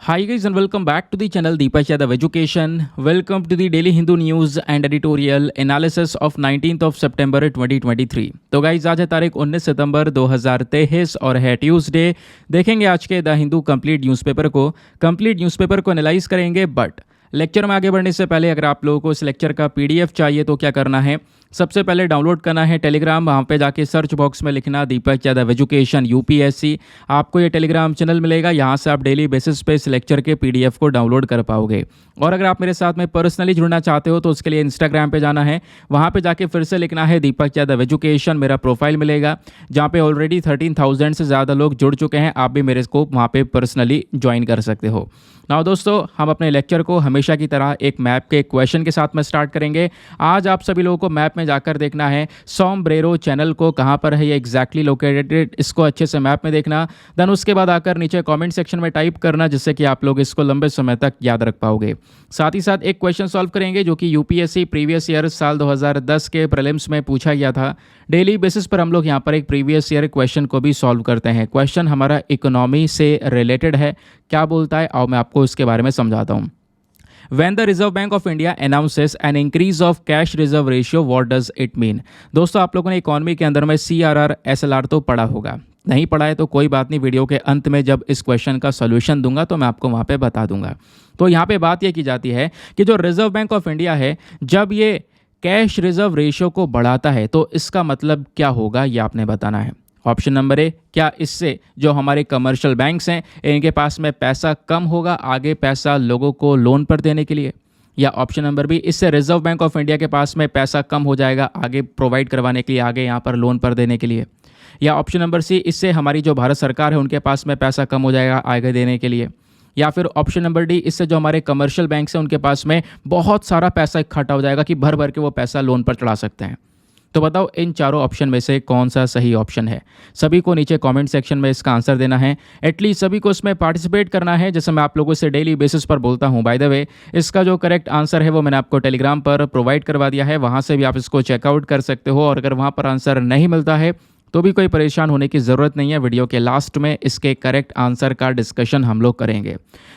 Hi guys and welcome back to the channel Deepak Yadav Education. Welcome to the daily Hindu news and editorial analysis of 19th of September 2023. तो guys आज है तारीख 19 सितंबर 2023 और है Tuesday. देखेंगे आज के द हिंदू कंप्लीट न्यूज़पेपर को एनालाइज करेंगे। बट लेक्चर में आगे बढ़ने से पहले अगर आप लोगों को इस लेक्चर का पीडीएफ चाहिए तो क्या करना है, सबसे पहले डाउनलोड करना है टेलीग्राम। वहाँ पे जाके सर्च बॉक्स में लिखना दीपक यादव एजुकेशन यूपीएससी, आपको ये टेलीग्राम चैनल मिलेगा। यहाँ से आप डेली बेसिस पे इस लेक्चर के पीडीएफ को डाउनलोड कर पाओगे। और अगर आप मेरे साथ में पर्सनली जुड़ना चाहते हो तो उसके लिए इंस्टाग्राम पे जाना है, वहाँ पे जाके फिर से लिखना है दीपक यादव एजुकेशन, मेरा प्रोफाइल मिलेगा जहाँ पे ऑलरेडी 13,000 से ज़्यादा लोग जुड़ चुके हैं। आप भी मेरे को वहाँ पे पर्सनली ज्वाइन कर सकते हो। नाउ दोस्तों, हम अपने लेक्चर को हमेशा की तरह एक मैप के क्वेश्चन के साथ में स्टार्ट करेंगे। आज आप सभी लोगों को मैप में जाकर देखना है सोमब्रेरो चैनल को कहाँ पर है ये एग्जैक्टली लोकेटेड, इसको अच्छे से मैप में देखना। देन उसके बाद आकर नीचे कमेंट सेक्शन में टाइप करना, जिससे कि आप लोग इसको लंबे समय तक याद रख पाओगे। साथ ही साथ एक क्वेश्चन सॉल्व करेंगे जो कि यूपीएससी प्रीवियस ईयर साल 2010 के प्रीलिम्स में पूछा गया था। डेली बेसिस पर हम लोग यहाँ पर एक प्रीवियस ईयर क्वेश्चन को भी सॉल्व करते हैं। क्वेश्चन हमारा इकोनॉमी से रिलेटेड है। क्या बोलता है आओ मैं आपको इसके बारे में समझाता हूँ। When the Reserve Bank of India announces an increase of cash reserve ratio, what does it mean? दोस्तों, आप लोगों ने इकोनॉमी के अंदर में CRR SLR तो पढ़ा होगा, नहीं पढ़ा है तो कोई बात नहीं, वीडियो के अंत में जब इस क्वेश्चन का सॉल्यूशन दूंगा तो मैं आपको वहाँ पे बता दूंगा। तो यहाँ पे बात ये की जाती है कि जो रिजर्व बैंक ऑफ इंडिया है, जब ये कैश रिजर्व रेशियो को बढ़ाता है तो इसका मतलब क्या होगा, ये आपने बताना है। ऑप्शन नंबर ए, क्या इससे जो हमारे कमर्शियल बैंक्स हैं इनके पास में पैसा कम होगा आगे पैसा लोगों को लोन पर देने के लिए, या ऑप्शन नंबर बी, इससे रिजर्व बैंक ऑफ इंडिया के पास में पैसा कम हो जाएगा आगे प्रोवाइड करवाने के लिए, आगे यहाँ पर लोन पर देने के लिए, या ऑप्शन नंबर सी, इससे हमारी जो भारत सरकार है उनके पास में पैसा कम हो जाएगा आगे देने के लिए, या फिर ऑप्शन नंबर डी, इससे जो हमारे कमर्शियल बैंक्स हैं उनके पास में बहुत सारा पैसा इकट्ठा हो जाएगा कि भर भर के वो पैसा लोन पर चढ़ा सकते हैं। तो बताओ इन चारों ऑप्शन में से कौन सा सही ऑप्शन है। सभी को नीचे कमेंट सेक्शन में इसका आंसर देना है। एटलीस्ट सभी को इसमें पार्टिसिपेट करना है, जैसे मैं आप लोगों से डेली बेसिस पर बोलता हूं। बाय द वे, इसका जो करेक्ट आंसर है वो मैंने आपको टेलीग्राम पर प्रोवाइड करवा दिया है, वहां से भी आप इसको चेकआउट कर सकते हो। और अगर वहां पर आंसर नहीं मिलता है तो भी कोई परेशान होने की ज़रूरत नहीं है। वीडियो के लास्ट में इसके करेक्ट आंसर का डिस्कशन हम लोग करेंगे।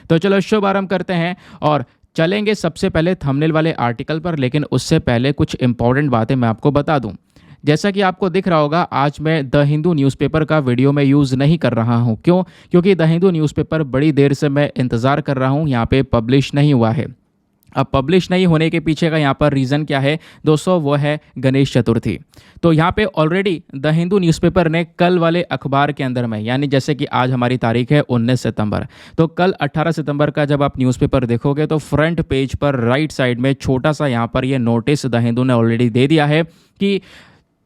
तो चलो शुभ आरंभ करते हैं और चलेंगे सबसे पहले थंबनेल वाले आर्टिकल पर। लेकिन उससे पहले कुछ इंपॉर्टेंट बातें मैं आपको बता दूं। जैसा कि आपको दिख रहा होगा, आज मैं द हिंदू न्यूज़पेपर का वीडियो में यूज़ नहीं कर रहा हूं। क्यों? क्योंकि द हिंदू न्यूज़पेपर बड़ी देर से मैं इंतज़ार कर रहा हूं, यहाँ पे पब्लिश नहीं हुआ है। अब पब्लिश नहीं होने के पीछे का यहाँ पर रीज़न क्या है दोस्तों, वो है गणेश चतुर्थी। तो यहाँ पे ऑलरेडी द हिंदू न्यूज़पेपर ने कल वाले अखबार के अंदर में, यानी जैसे कि आज हमारी तारीख है 19 सितंबर, तो कल 18 सितंबर का जब आप न्यूज़पेपर देखोगे तो फ्रंट पेज पर राइट साइड में छोटा सा यहाँ पर ये नोटिस द हिंदू ने ऑलरेडी दे दिया है कि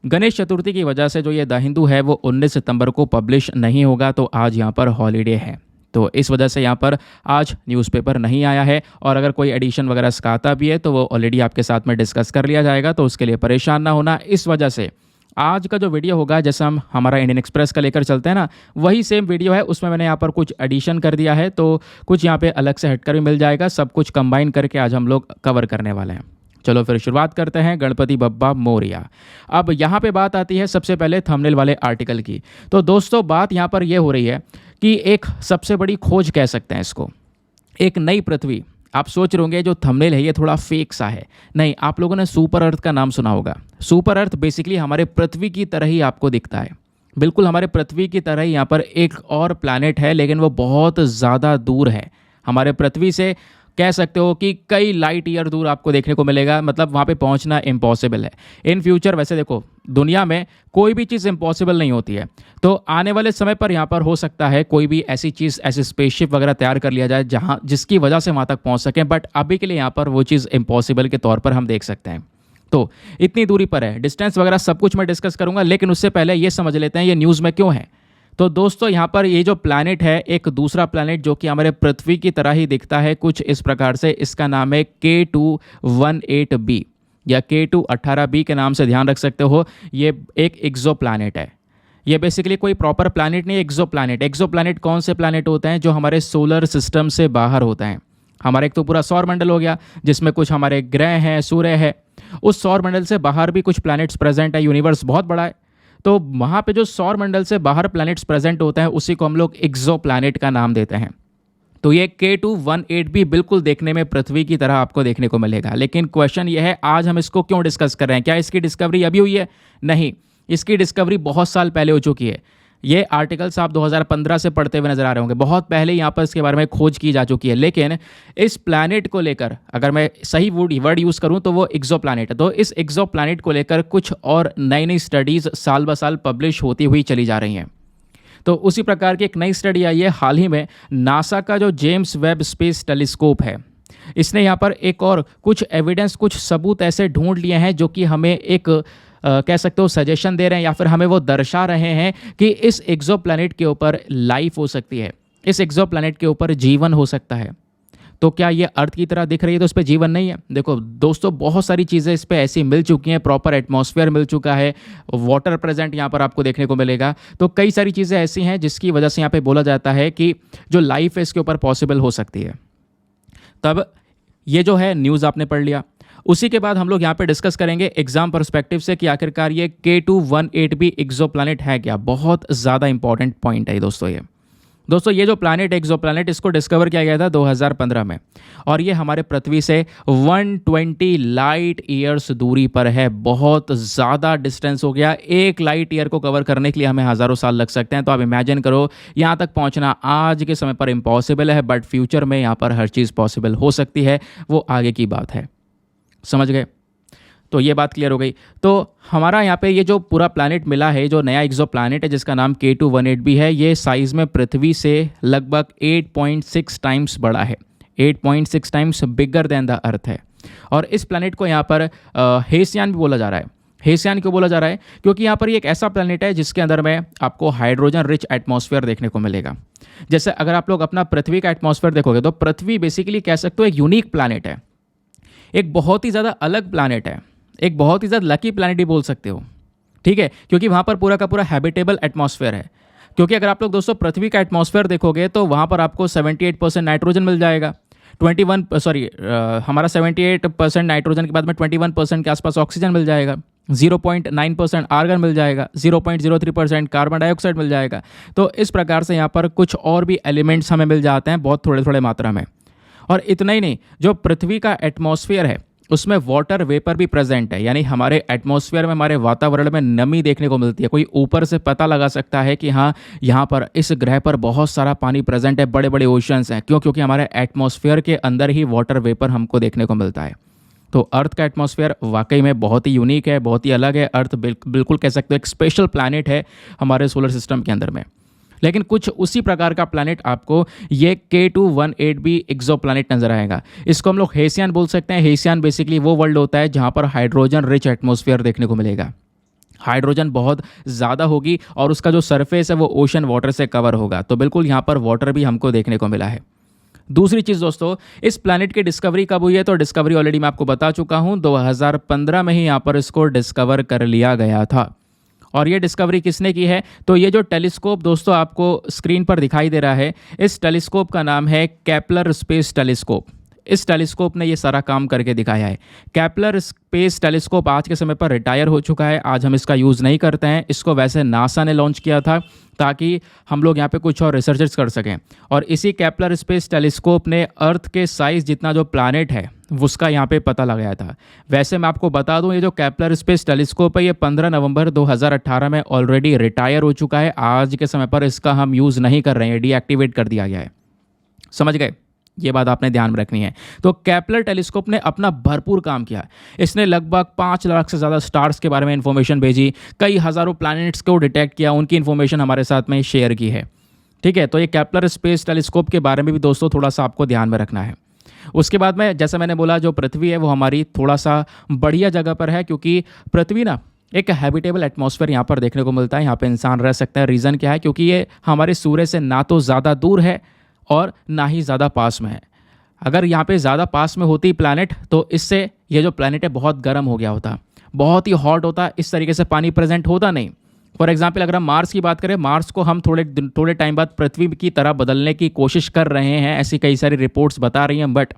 गणेश चतुर्थी की वजह से जो ये द हिंदू है वो 19 सितंबर को पब्लिश नहीं होगा। तो आज यहाँ पर हॉलीडे है, तो इस वजह से यहाँ पर आज न्यूज़पेपर नहीं आया है। और अगर कोई एडिशन वगैरह इसका आता भी है तो वो ऑलरेडी आपके साथ में डिस्कस कर लिया जाएगा, तो उसके लिए परेशान ना होना। इस वजह से आज का जो वीडियो होगा, जैसा हम हमारा इंडियन एक्सप्रेस का लेकर चलते हैं ना, वही सेम वीडियो है। उसमें मैंने यहाँ पर कुछ एडिशन कर दिया है, तो कुछ यहाँ पे अलग से हटकर भी मिल जाएगा। सब कुछ कंबाइन करके आज हम लोग कवर करने वाले हैं। चलो फिर शुरुआत करते हैं गणपति बप्पा मोरिया। अब यहाँ पे बात आती है सबसे पहले थंबनेल वाले आर्टिकल की। तो दोस्तों बात यहाँ पर यह हो रही है कि एक सबसे बड़ी खोज कह सकते हैं इसको, एक नई पृथ्वी। आप सोच रहे होंगे जो थंबनेल है ये थोड़ा फेक सा है। नहीं, आप लोगों ने सुपर अर्थ का नाम सुना होगा। सुपर अर्थ बेसिकली हमारे पृथ्वी की तरह ही आपको दिखता है, बिल्कुल हमारे पृथ्वी की तरह ही। यहाँ पर एक और प्लैनेट है, लेकिन वो बहुत ज़्यादा दूर है हमारे पृथ्वी से। कह सकते हो कि कई लाइट ईयर दूर आपको देखने को मिलेगा, मतलब वहाँ पे पहुँचना इम्पॉसिबल है इन फ्यूचर। वैसे देखो, दुनिया में कोई भी चीज़ इम्पॉसिबल नहीं होती है, तो आने वाले समय पर यहाँ पर हो सकता है कोई भी ऐसी चीज़, ऐसी स्पेसशिप वगैरह तैयार कर लिया जाए जहाँ जिसकी वजह से वहाँ तक पहुँच सकें। बट अभी के लिए यहाँ पर वो चीज़ इम्पॉसिबल के तौर पर हम देख सकते हैं। तो इतनी दूरी पर है, डिस्टेंस वगैरह सब कुछ मैं डिस्कस करूँगा, लेकिन उससे पहले ये समझ लेते हैं ये न्यूज़ में क्यों है। तो दोस्तों यहाँ पर ये जो प्लैनेट है, एक दूसरा प्लैनेट जो कि हमारे पृथ्वी की तरह ही दिखता है कुछ इस प्रकार से, इसका नाम है K218b या K218b के नाम से ध्यान रख सकते हो। ये एक एक्सो प्लैनेट है। ये बेसिकली कोई प्रॉपर प्लैनेट नहीं, एक्सो प्लैनेट। एक्सो प्लैनेट कौन से प्लैनेट होते हैं? जो हमारे सोलर सिस्टम से बाहर होते हैं। हमारा एक तो पूरा सौर मंडल हो गया जिसमें कुछ हमारे ग्रह हैं, सूर्य है। उस सौर मंडल से बाहर भी कुछ प्लैनेट्स प्रेजेंट है। यूनिवर्स बहुत बड़ा है, तो वहाँ पे जो सौर मंडल से बाहर प्लैनेट्स प्रेजेंट होते हैं उसी को हम लोग एक्सो प्लैनेट का नाम देते हैं। तो ये K218 भी बिल्कुल देखने में पृथ्वी की तरह आपको देखने को मिलेगा। लेकिन क्वेश्चन ये है, आज हम इसको क्यों डिस्कस कर रहे हैं? क्या इसकी डिस्कवरी अभी हुई है? नहीं, इसकी डिस्कवरी बहुत साल पहले हो चुकी है। ये आर्टिकल्स आप 2015 से पढ़ते हुए नजर आ रहे होंगे। बहुत पहले यहाँ पर इसके बारे में खोज की जा चुकी है। लेकिन इस प्लैनेट को लेकर, अगर मैं सही वर्ड यूज़ करूँ तो वो एक्सो प्लैनेट है। तो इस एक्सो प्लैनेट को लेकर कुछ और नई नई स्टडीज़ साल ब साल पब्लिश होती हुई चली जा रही हैं। तो उसी प्रकार की एक नई स्टडी आई है हाल ही में। नासा का जो जेम्स वेब स्पेस टेलीस्कोप है, इसने यहाँ पर एक और कुछ एविडेंस, कुछ सबूत ऐसे ढूंढ लिए हैं जो कि हमें एक कह सकते हो सजेशन दे रहे हैं, या फिर हमें वो दर्शा रहे हैं कि इस एक्सोप्लैनेट के ऊपर लाइफ हो सकती है, इस एक्सोप्लैनेट के ऊपर जीवन हो सकता है। तो क्या ये अर्थ की तरह दिख रही है तो उस पर जीवन नहीं है? देखो दोस्तों, बहुत सारी चीज़ें इस पर ऐसी मिल चुकी हैं। प्रॉपर एटमॉस्फेयर मिल चुका है, वाटर प्रेजेंट यहाँ पर आपको देखने को मिलेगा। तो कई सारी चीज़ें ऐसी हैं जिसकी वजह से यहाँ पे बोला जाता है कि जो लाइफ है इसके ऊपर पॉसिबल हो सकती है। तब ये जो है न्यूज़ आपने पढ़ लिया। उसी के बाद हम लोग यहाँ पे डिस्कस करेंगे एग्जाम पर्सपेक्टिव से कि आखिरकार ये K218 भी एक्सोप्लैनेट है क्या। बहुत ज़्यादा इंपॉर्टेंट पॉइंट है दोस्तों ये जो प्लैनेट एक्सोप्लैनेट, इसको डिस्कवर किया गया था 2015 में, और ये हमारे पृथ्वी से 120 लाइट ईयर्स दूरी पर है। बहुत ज़्यादा डिस्टेंस हो गया। एक लाइट ईयर को कवर करने के लिए हमें हज़ारों साल लग सकते हैं। तो आप इमेजिन करो, यहाँ तक पहुँचना आज के समय पर इम्पॉसिबल है, बट फ्यूचर में यहाँ पर हर चीज़ पॉसिबल हो सकती है। वो आगे की बात है, समझ गए? तो ये बात क्लियर हो गई। तो हमारा यहाँ पे ये जो पूरा प्लैनेट मिला है, जो नया एक्सो प्लैनेट है जिसका नाम K218 भी है, ये साइज़ में पृथ्वी से लगभग 8.6 टाइम्स बड़ा है। 8.6 times bigger than the earth है। और इस प्लैनेट को यहाँ पर हेसियान भी बोला जा रहा है। हेसियान क्यों बोला जा रहा है? क्योंकि यहाँ पर ये एक ऐसा प्लैनेट है जिसके अंदर में आपको हाइड्रोजन रिच एटमॉस्फेयर देखने को मिलेगा। जैसे अगर आप लोग अपना पृथ्वी का एटमॉस्फेयर देखोगे तो पृथ्वी बेसिकली कह सकते हो एक यूनिक प्लैनेट है, एक बहुत ही ज़्यादा अलग प्लैनेट है, एक बहुत ही ज़्यादा लकी प्लैनेट ही बोल सकते हो, ठीक है? क्योंकि वहाँ पर पूरा का पूरा हैबिटेबल एटमॉस्फेयर है। क्योंकि अगर आप लोग दोस्तों पृथ्वी का एटमॉस्फेयर देखोगे तो वहाँ पर आपको 78% नाइट्रोजन मिल जाएगा, हमारा 78% नाइट्रोजन के बाद में 21% के आसपास ऑक्सीजन मिल जाएगा, 0.9% आर्गन मिल जाएगा, 0.03% कार्बन डाइऑक्साइड मिल जाएगा। तो इस प्रकार से यहाँ पर कुछ और भी एलिमेंट्स हमें मिल जाते हैं बहुत थोड़े थोड़े मात्रा में। और इतना ही नहीं, जो पृथ्वी का एटमॉस्फेयर है उसमें वाटर वेपर भी प्रेजेंट है। यानी हमारे एटमॉस्फेयर में, हमारे वातावरण में नमी देखने को मिलती है। कोई ऊपर से पता लगा सकता है कि हाँ, यहाँ पर इस ग्रह पर बहुत सारा पानी प्रेजेंट है, बड़े बड़े ओशंस हैं। क्यों? क्योंकि हमारे एटमॉस्फेयर के अंदर ही वाटर वेपर हमको देखने को मिलता है। तो अर्थ का एटमॉस्फेयर वाकई में बहुत ही यूनिक है, बहुत ही अलग है। अर्थ बिल्कुल कह सकते हो एक स्पेशल प्लैनेट है हमारे सोलर सिस्टम के अंदर में। लेकिन कुछ उसी प्रकार का प्लैनेट आपको ये K218 भी एक्सो प्लैनेट नजर आएगा। इसको हम लोग हेसियान बोल सकते हैं। हेसियान बेसिकली वो वर्ल्ड होता है जहाँ पर हाइड्रोजन रिच एटमॉस्फेयर देखने को मिलेगा। हाइड्रोजन बहुत ज़्यादा होगी और उसका जो सरफेस है वो ओशन वाटर से कवर होगा। तो बिल्कुल यहाँ पर वाटर भी हमको देखने को मिला है। दूसरी चीज़ दोस्तों, इस प्लैनेट की डिस्कवरी कब हुई है? तो डिस्कवरी ऑलरेडी मैं आपको बता चुका हूँ, 2015 में ही यहाँ पर इसको डिस्कवर कर लिया गया था। और ये डिस्कवरी किसने की है? तो ये जो टेलीस्कोप दोस्तों आपको स्क्रीन पर दिखाई दे रहा है, इस टेलीस्कोप का नाम है केपलर स्पेस टेलीस्कोप। इस टेलीस्कोप ने ये सारा काम करके दिखाया है। केपलर स्पेस टेलीस्कोप आज के समय पर रिटायर हो चुका है। आज हम इसका यूज़ नहीं करते हैं। इसको वैसे नासा ने लॉन्च किया था ताकि हम लोग यहाँ पे कुछ और रिसर्चेस कर सकें। और इसी केपलर स्पेस टेलीस्कोप ने अर्थ के साइज़ जितना जो प्लैनेट है उसका यहाँ पे पता लगाया था। वैसे मैं आपको बता दूँ, ये जो केपलर स्पेस टेलीस्कोप है ये 15 नवंबर 2018 में ऑलरेडी रिटायर हो चुका है। आज के समय पर इसका हम यूज़ नहीं कर रहे हैं, डीएक्टिवेट कर दिया गया है। समझ गए? ये बात आपने ध्यान में रखनी है। तो केपलर टेलीस्कोप ने अपना भरपूर काम किया। इसने लगभग 5 लाख से ज़्यादा स्टार्स के बारे में इन्फॉर्मेशन भेजी, कई हज़ारों प्लैनेट्स को डिटेक्ट किया, उनकी इन्फॉर्मेशन हमारे साथ में शेयर की है। ठीक है, तो ये केपलर स्पेस टेलीस्कोप के बारे में भी दोस्तों थोड़ा सा आपको ध्यान में रखना है। उसके बाद में जैसा मैंने बोला, जो पृथ्वी है वो हमारी थोड़ा सा बढ़िया जगह पर है, क्योंकि पृथ्वी ना एक हैबिटेबल एटमॉस्फेयर यहाँ पर देखने को मिलता है। यहाँ पे इंसान रह सकता है। रीज़न क्या है? क्योंकि ये हमारे सूर्य से ना तो ज़्यादा दूर है और ना ही ज़्यादा पास में है। अगर यहाँ पे ज़्यादा पास में होती प्लैनेट तो इससे ये जो प्लैनेट है बहुत गर्म हो गया होता, बहुत ही हॉट होता, इस तरीके से पानी प्रेजेंट होता नहीं। फॉर एग्जाम्पल अगर हम मार्स की बात करें, मार्स को हम थोड़े टाइम बाद पृथ्वी की तरह बदलने की कोशिश कर रहे हैं, ऐसी कई सारी रिपोर्ट्स बता रही हैं। बट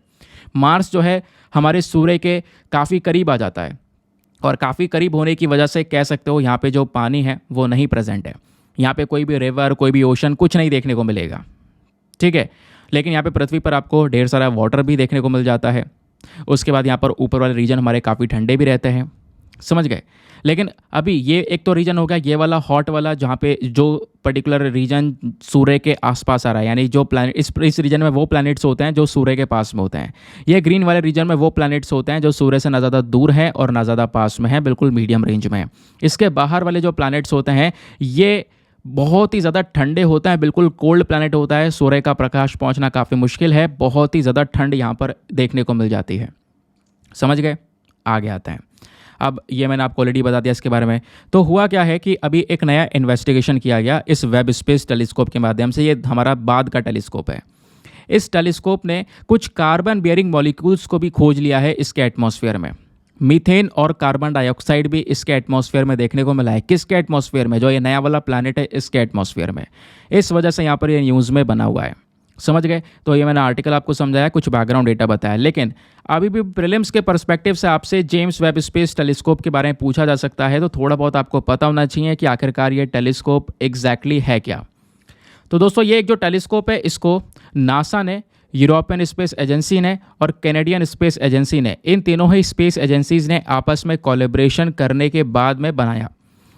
मार्स जो है हमारे सूर्य के काफ़ी करीब आ जाता है, और काफ़ी करीब होने की वजह से कह सकते हो यहाँ पे जो पानी है वो नहीं प्रेजेंट है। यहाँ पे कोई भी रिवर, कोई भी ओशन कुछ नहीं देखने को मिलेगा। ठीक है, लेकिन यहाँ पे पृथ्वी पर आपको ढेर सारा वाटर भी देखने को मिल जाता है। उसके बाद यहाँ पर ऊपर वाले रीजन हमारे काफ़ी ठंडे भी रहते हैं, समझ गए। लेकिन अभी ये एक तो रीजन हो गया ये वाला हॉट वाला, जहाँ पे जो पर्टिकुलर रीजन सूर्य के आसपास आ रहा है, यानी जो प्लैनेट इस रीजन में वो प्लैनेट्स होते हैं जो सूर्य के पास में होते हैं। ये ग्रीन वाले रीजन में वो प्लैनेट्स होते हैं जो सूर्य से ना ज़्यादा दूर हैं और ना ज़्यादा पास में हैं, बिल्कुल मीडियम रेंज में है। इसके बाहर वाले जो प्लैनेट्स होते हैं ये बहुत ही ज़्यादा ठंडे होता है, बिल्कुल कोल्ड प्लैनेट होता है। सूर्य का प्रकाश पहुंचना काफ़ी मुश्किल है, बहुत ही ज़्यादा ठंड यहाँ पर देखने को मिल जाती है, समझ गए। आगे आते हैं। अब ये मैंने आपको ऑलरेडी बता दिया इसके बारे में। तो हुआ क्या है कि अभी एक नया इन्वेस्टिगेशन किया गया इस वेब स्पेस टेलीस्कोप के माध्यम से। ये हमारा बाद का टेलीस्कोप है। इस टेलीस्कोप ने कुछ कार्बन बियरिंग मॉलिक्यूल्स को भी खोज लिया है इसके एटमॉस्फेयर में। मीथेन और कार्बन डाइऑक्साइड भी इसके एटमॉस्फेयर में देखने को मिला है। किसके एटमॉस्फेयर में? जो ये नया वाला प्लैनेट है इसके एटमॉस्फेयर में। इस वजह से यहाँ पर ये न्यूज़ में बना हुआ है, समझ गए। तो ये मैंने आर्टिकल आपको समझाया, कुछ बैकग्राउंड डेटा बताया। लेकिन अभी भी प्रीलिम्स के पर्सपेक्टिव से आपसे जेम्स वेब स्पेस टेलीस्कोप के बारे में पूछा जा सकता है, तो थोड़ा बहुत आपको पता होना चाहिए कि आखिरकार ये टेलीस्कोप एग्जैक्टली है क्या। तो दोस्तों ये एक जो टेलीस्कोप है इसको नासा ने, यूरोपियन स्पेस एजेंसी ने और कैनेडियन स्पेस एजेंसी ने, इन तीनों ही स्पेस एजेंसीज ने आपस में कोलैबोरेशन करने के बाद में बनाया।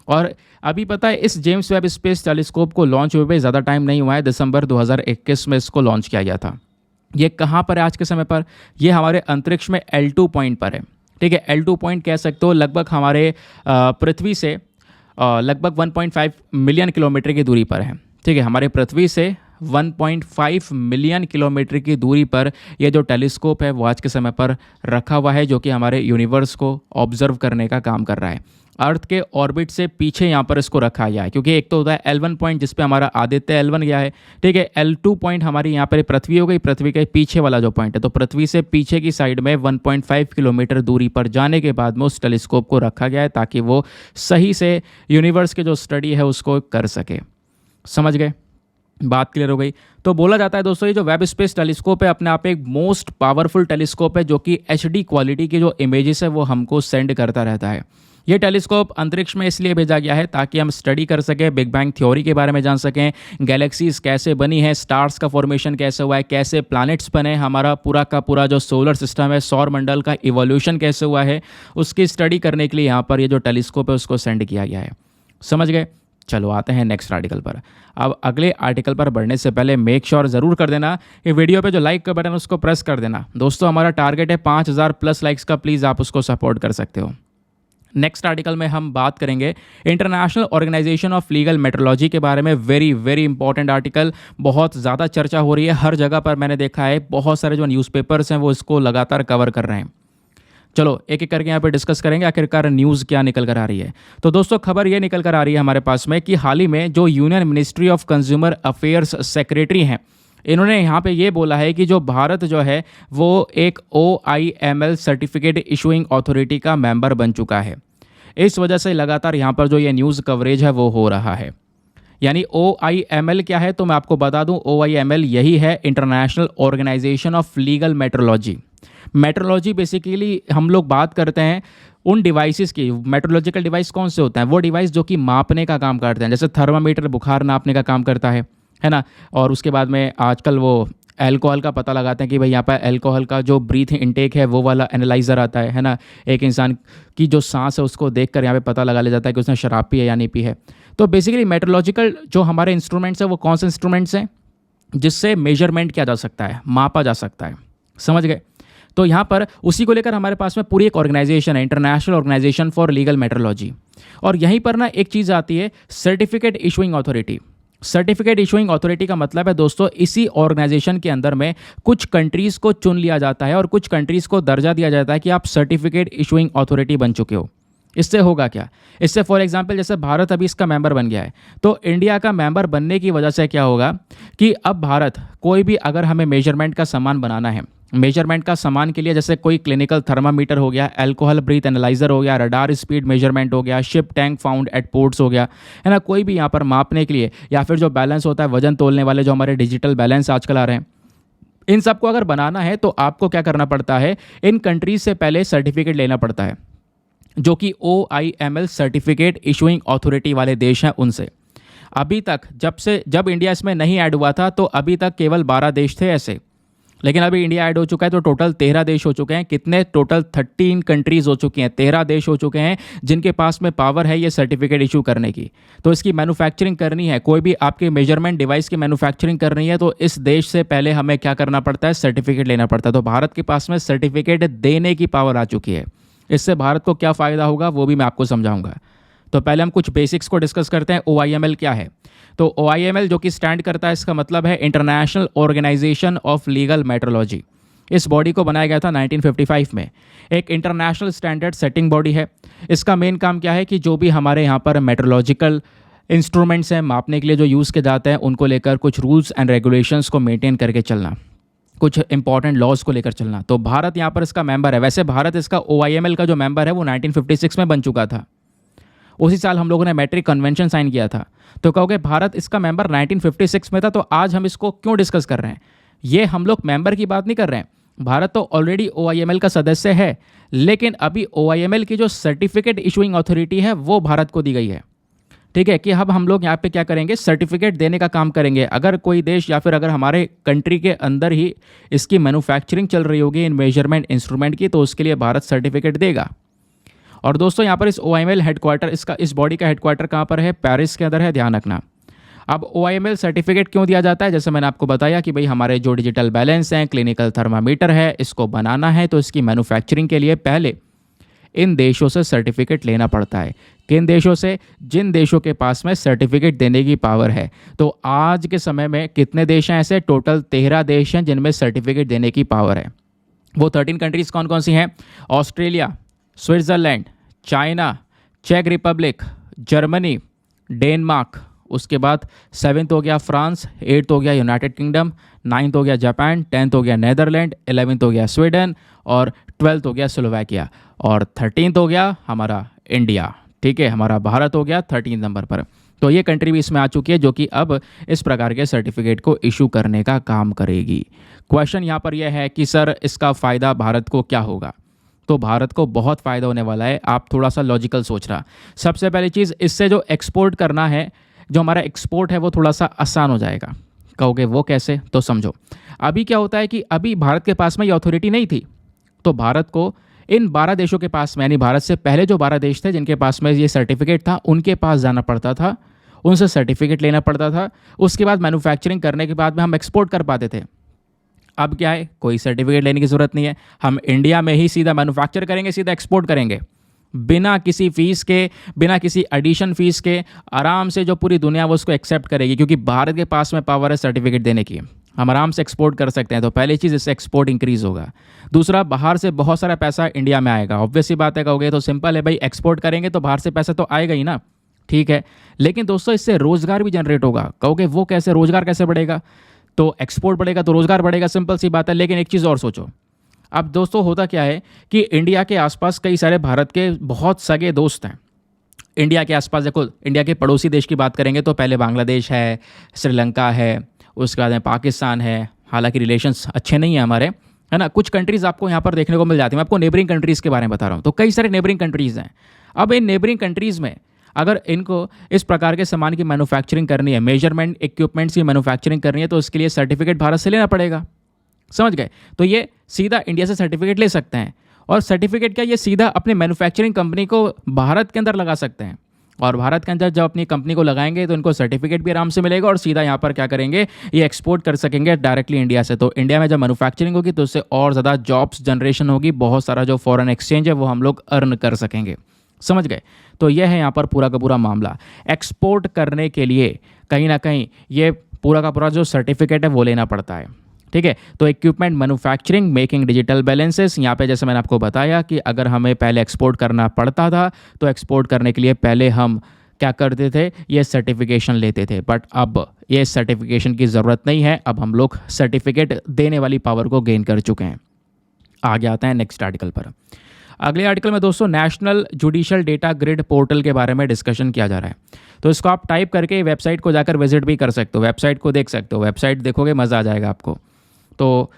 और अभी पता है इस जेम्स वेब स्पेस टेलीस्कोप को लॉन्च हुए ज़्यादा टाइम नहीं हुआ है, दिसंबर 2021 में इसको लॉन्च किया गया था। ये कहाँ पर है आज के समय पर? ये हमारे अंतरिक्ष में L2 पॉइंट पर है, ठीक है। L2 पॉइंट कह सकते हो, लगभग हमारे पृथ्वी से लगभग 1.5 मिलियन किलोमीटर की दूरी पर है, ठीक है। हमारे पृथ्वी से 1.5 मिलियन किलोमीटर की दूरी पर यह जो टेलीस्कोप है वो आज के समय पर रखा हुआ है, जो कि हमारे यूनिवर्स को ऑब्जर्व करने का काम कर रहा है। अर्थ के ऑर्बिट से पीछे यहाँ पर इसको रखा गया है, क्योंकि एक तो होता है L1 पॉइंट जिस पे हमारा आदित्य L1 गया है, ठीक है। L2 पॉइंट हमारी यहाँ पर पृथ्वी हो गई, पृथ्वी के पीछे वाला जो पॉइंट है, तो पृथ्वी से पीछे की साइड में 1.5 किलोमीटर दूरी पर जाने के बाद में उस टेलीस्कोप को रखा गया है, ताकि वो सही से यूनिवर्स के जो स्टडी है उसको कर सके, समझ गए। बात क्लियर हो गई। तो बोला जाता है दोस्तों ये जो वेब स्पेस टेलीस्कोप है अपने आप में एक मोस्ट पावरफुल टेलीस्कोप है, जो कि HD क्वालिटी की जो इमेजेस है वो हमको सेंड करता रहता है। ये टेलीस्कोप अंतरिक्ष में इसलिए भेजा गया है ताकि हम स्टडी कर सकें, बिग बैंग थ्योरी के बारे में जान सकें, गैलेक्सीज कैसे बनी है, स्टार्स का फॉर्मेशन कैसे हुआ है, कैसे प्लैनेट्स बने, हमारा पूरा का पूरा जो सोलर सिस्टम है, सौर मंडल का इवोल्यूशन कैसे हुआ है, उसकी स्टडी करने के लिए यहाँ पर ये जो टेलीस्कोप है उसको सेंड किया गया है, समझ गए। चलो आते हैं नेक्स्ट आर्टिकल पर। अब अगले आर्टिकल पर बढ़ने से पहले मेक श्योर ज़रूर कर देना कि वीडियो पे जो लाइक का बटन उसको प्रेस कर देना। दोस्तों हमारा टारगेट है 5000 प्लस लाइक्स का, प्लीज़ आप उसको सपोर्ट कर सकते हो। नेक्स्ट आर्टिकल में हम बात करेंगे International Organization of Legal Metrology के बारे में। वेरी वेरी इंपॉर्टेंट आर्टिकल, बहुत ज़्यादा चर्चा हो रही है हर जगह पर। मैंने देखा है बहुत सारे जो न्यूज़पेपर्स हैं वो इसको लगातार कवर कर रहे हैं। चलो एक एक करके यहाँ पे डिस्कस करेंगे आखिरकार न्यूज़ क्या निकल कर आ रही है। तो दोस्तों खबर ये निकल कर आ रही है हमारे पास में कि हाल ही में जो union ministry of consumer affairs secretary हैं, इन्होंने यहाँ पे ये बोला है कि जो भारत जो है वो एक OIML सर्टिफिकेट इशूइंग अथॉरिटी का मेंबर बन चुका है। इस वजह से लगातार यहाँ पर जो ये न्यूज़ कवरेज है वो हो रहा है। यानी OIML क्या है तो मैं आपको बता दूं, OIML यही है, International Organization of Legal Metrology. Metrology basically हम लोग बात करते हैं उन डिवाइसेस की। मेट्रोलॉजिकल डिवाइस कौन से होते हैं? वो डिवाइस जो कि मापने का काम करते हैं, जैसे थर्मामीटर बुखार नापने का काम करता है ना। और उसके बाद में आजकल वो अल्कोहल का पता लगाते हैं कि भाई यहाँ पर अल्कोहल का जो ब्रीथ इनटेक है वो वाला एनालाइज़र आता है ना। एक इंसान की जो सांस है उसको देखकर यहाँ पे पता लगा लिया जाता है कि उसने शराब पी है या नहीं पी है। तो बेसिकली मेट्रोलॉजिकल जो हमारे इंस्ट्रूमेंट्स हैं वो कौन से इंस्ट्रूमेंट्स हैं जिससे मेजरमेंट किया जा सकता है, मापा जा सकता है, समझ गए। तो यहाँ पर उसी को लेकर हमारे पास में पूरी एक ऑर्गेनाइजेशन है, International Organization for Legal Metrology. और यहीं पर ना एक चीज़ आती है, certificate issuing authority. Certificate issuing authority का मतलब है दोस्तों इसी ऑर्गेनाइजेशन के अंदर में कुछ कंट्रीज़ को चुन लिया जाता है और कुछ कंट्रीज़ को दर्जा दिया जाता है कि आप सर्टिफिकेट इशूइंग अथॉरिटी बन चुके हो। इससे होगा क्या? इससे फॉर एग्जांपल जैसे भारत अभी इसका मेंबर बन गया है, तो इंडिया का मेंबर बनने की वजह से क्या होगा कि अब भारत कोई भी अगर हमें मेजरमेंट का सामान बनाना है, मेजरमेंट का सामान के लिए जैसे कोई क्लिनिकल थर्मामीटर हो गया, अल्कोहल ब्रीथ एनालाइजर हो गया, रडार स्पीड मेजरमेंट हो गया, ship tank found at ports हो गया, है ना, कोई भी यहाँ पर मापने के लिए, या फिर जो बैलेंस होता है वजन तोलने वाले जो हमारे डिजिटल बैलेंस आजकल आ रहे हैं, इन सबको अगर बनाना है तो आपको क्या करना पड़ता है, इन कंट्रीज से पहले सर्टिफिकेट लेना पड़ता है, जो कि OIML सर्टिफिकेट इशूइंग अथॉरिटी वाले देश हैं उनसे। अभी तक जब इंडिया इसमें नहीं ऐड हुआ था तो अभी तक केवल 12 देश थे ऐसे, लेकिन अभी इंडिया ऐड हो चुका है तो टोटल 13 देश हो चुके हैं। कितने? टोटल 13 कंट्रीज हो चुकी हैं, 13 देश हो चुके हैं जिनके पास में पावर है ये सर्टिफिकेट इशू करने की। तो इसकी मैन्युफैक्चरिंग करनी है, कोई भी आपके मेजरमेंट डिवाइस की मैन्युफैक्चरिंग करनी है तो इस देश से पहले हमें क्या करना पड़ता है? सर्टिफिकेट लेना पड़ता है। तो भारत के पास में सर्टिफिकेट देने की पावर आ चुकी है। इससे भारत को क्या फ़ायदा होगा वो भी मैं आपको समझाऊंगा। तो पहले हम कुछ बेसिक्स को डिस्कस करते हैं। OIML क्या है? तो OIML जो कि स्टैंड करता है, इसका मतलब है International Organization of Legal Metrology. इस बॉडी को बनाया गया था 1955 में। एक इंटरनेशनल स्टैंडर्ड सेटिंग बॉडी है। इसका मेन काम क्या है कि जो भी हमारे यहाँ पर मेट्रोलॉजिकल इंस्ट्रूमेंट्स हैं मापने के लिए जो यूज़ के जाते हैं उनको लेकर कुछ रूल्स एंड रेगुलेशंस को मेंटेन करके चलना, कुछ इंपॉर्टेंट लॉज को लेकर चलना। तो भारत यहाँ पर इसका मेंबर है। वैसे भारत इसका OIML का जो मेंबर है वो 1956 में बन चुका था। उसी साल हम लोगों ने मैट्रिक कन्वेंशन साइन किया था। तो कहोगे भारत इसका मेंबर 1956 में था तो आज हम इसको क्यों डिस्कस कर रहे हैं? ये हम लोग मेंबर की बात नहीं कर रहे हैं। भारत तो ऑलरेडी OIML का सदस्य है, लेकिन अभी OIML की जो सर्टिफिकेट इशूइंग अथॉरिटी है वो भारत को दी गई है। ठीक है कि अब हम लोग यहाँ पे क्या करेंगे? सर्टिफिकेट देने का काम करेंगे। अगर कोई देश या फिर अगर हमारे कंट्री के अंदर ही इसकी मैन्युफैक्चरिंग चल रही होगी इन मेजरमेंट इंस्ट्रूमेंट की, तो उसके लिए भारत सर्टिफिकेट देगा। और दोस्तों यहाँ पर इस OIML हेडक्वार्टर, इस बॉडी का हेडक्वार्टर कहाँ पर है? पेरिस के अंदर है, ध्यान रखना। अब OIML सर्टिफिकेट क्यों दिया जाता है? जैसे मैंने आपको बताया कि भाई हमारे जो डिजिटल बैलेंस हैं, क्लिनिकल थर्मामीटर है, इसको बनाना है तो इसकी मैन्युफैक्चरिंग के लिए पहले इन देशों से सर्टिफिकेट लेना पड़ता है। किन देशों से? जिन देशों के पास में सर्टिफिकेट देने की पावर है। तो आज के समय में कितने देश हैं ऐसे? टोटल 13 देश हैं जिनमें सर्टिफिकेट देने की पावर है। वो 13 कंट्रीज़ कौन कौन सी हैं? ऑस्ट्रेलिया, स्विट्ज़रलैंड, चाइना, चेक रिपब्लिक, जर्मनी, डेनमार्क, उसके बाद 7th हो गया फ्रांस, 8th हो गया यूनाइटेड किंगडम, 9th हो गया जापान, 10th हो गया नेदरलैंड, 11th हो गया स्वीडन और 12th हो गया स्लोवाकिया और 13th हो गया हमारा इंडिया। ठीक है, हमारा भारत हो गया 13 नंबर पर। तो ये कंट्री भी इसमें आ चुकी है जो कि अब इस प्रकार के सर्टिफिकेट को इशू करने का काम करेगी। क्वेश्चन यहाँ पर यह है कि सर इसका फ़ायदा भारत को क्या होगा? तो भारत को बहुत फ़ायदा होने वाला है। आप थोड़ा सा लॉजिकल सोच रहा। सबसे पहली चीज़, इससे जो एक्सपोर्ट करना है, जो हमारा एक्सपोर्ट है वो थोड़ा सा आसान हो जाएगा। कहोगे वो कैसे? तो समझो, अभी क्या होता है कि अभी भारत के पास में ये अथॉरिटी नहीं थी। तो भारत को इन 12 देशों के पास में, यानी भारत से पहले जो 12 देश थे जिनके पास में ये सर्टिफिकेट था, उनके पास जाना पड़ता था, उनसे सर्टिफिकेट लेना पड़ता था। उसके बाद मैन्युफैक्चरिंग करने के बाद में हम एक्सपोर्ट कर पाते थे। अब क्या है? कोई सर्टिफिकेट लेने की ज़रूरत नहीं है। हम इंडिया में ही सीधा मैन्युफैक्चर करेंगे, सीधा एक्सपोर्ट करेंगे, बिना किसी फीस के, बिना किसी एडिशन फीस के। आराम से जो पूरी दुनिया वो उसको एक्सेप्ट करेगी, क्योंकि भारत के पास में पावर है सर्टिफिकेट देने की। हम आराम से एक्सपोर्ट कर सकते हैं। तो पहली चीज़, इससे एक्सपोर्ट इंक्रीज़ होगा। दूसरा, बाहर से बहुत सारा पैसा इंडिया में आएगा। ऑब्वियस सी बात है, कहोगे तो सिंपल है भाई, एक्सपोर्ट करेंगे तो बाहर से पैसा तो आएगा ही ना। ठीक है, लेकिन दोस्तों इससे रोज़गार भी जनरेट होगा। कहोगे वो कैसे? रोज़गार कैसे बढ़ेगा? तो एक्सपोर्ट बढ़ेगा तो रोज़गार बढ़ेगा, सिंपल सी बात है। लेकिन एक चीज़ और सोचो। अब दोस्तों होता क्या है कि इंडिया के आसपास कई सारे भारत के बहुत सगे दोस्त हैं। इंडिया के आसपास देखो, इंडिया के पड़ोसी देश की बात करेंगे तो पहले बांग्लादेश है, श्रीलंका है, उसके बाद में पाकिस्तान है। हालांकि रिलेशंस अच्छे नहीं हैं हमारे, है ना। कुछ कंट्रीज़ आपको यहाँ पर देखने को मिल जाती हैं। मैं आपको नेबरिंग कंट्रीज़ के बारे में बता रहा हूँ। तो कई सारे नेबरिंग कंट्रीज़ हैं। अब इन नेबरिंग कंट्रीज़ में अगर इनको इस प्रकार के सामान की मैन्युफैक्चरिंग करनी है, मेजरमेंट इक्विपमेंट्स की मैन्युफैक्चरिंग करनी है, तो इसके लिए सर्टिफिकेट भारत से लेना पड़ेगा। समझ गए? तो ये सीधा इंडिया से सर्टिफिकेट ले सकते हैं। और सर्टिफिकेट क्या, ये सीधा अपने मैन्युफैक्चरिंग कंपनी को भारत के अंदर लगा सकते हैं। और भारत के अंदर जब अपनी कंपनी को लगाएंगे तो इनको सर्टिफिकेट भी आराम से मिलेगा और सीधा यहाँ पर क्या करेंगे, ये एक्सपोर्ट कर सकेंगे डायरेक्टली इंडिया से। तो इंडिया में जब मैन्युफैक्चरिंग होगी तो उससे और ज़्यादा जॉब्स जनरेशन होगी, बहुत सारा जो फॉरेन एक्सचेंज है वो हम लोग अर्न कर सकेंगे। समझ गए? तो यह है यहाँ पर पूरा का पूरा मामला। एक्सपोर्ट करने के लिए कहीं ना कहीं ये पूरा का पूरा जो सर्टिफिकेट है वो लेना पड़ता है। ठीक है, तो equipment manufacturing, making digital balances, यहाँ पे जैसे मैंने आपको बताया कि अगर हमें पहले एक्सपोर्ट करना पड़ता था तो एक्सपोर्ट करने के लिए पहले हम क्या करते थे, ये सर्टिफिकेशन लेते थे। बट अब ये सर्टिफिकेशन की ज़रूरत नहीं है। अब हम लोग सर्टिफिकेट देने वाली पावर को गेन कर चुके हैं। आगे आते हैं नेक्स्ट आर्टिकल पर। अगले आर्टिकल में दोस्तों national judicial data grid portal के बारे में डिस्कशन किया जा रहा है। तो इसको आप टाइप करके वेबसाइट को जाकर विजिट भी कर सकते हो, वेबसाइट को देख सकते हो। वेबसाइट देखोगे मज़ा आ जाएगा आपको। तो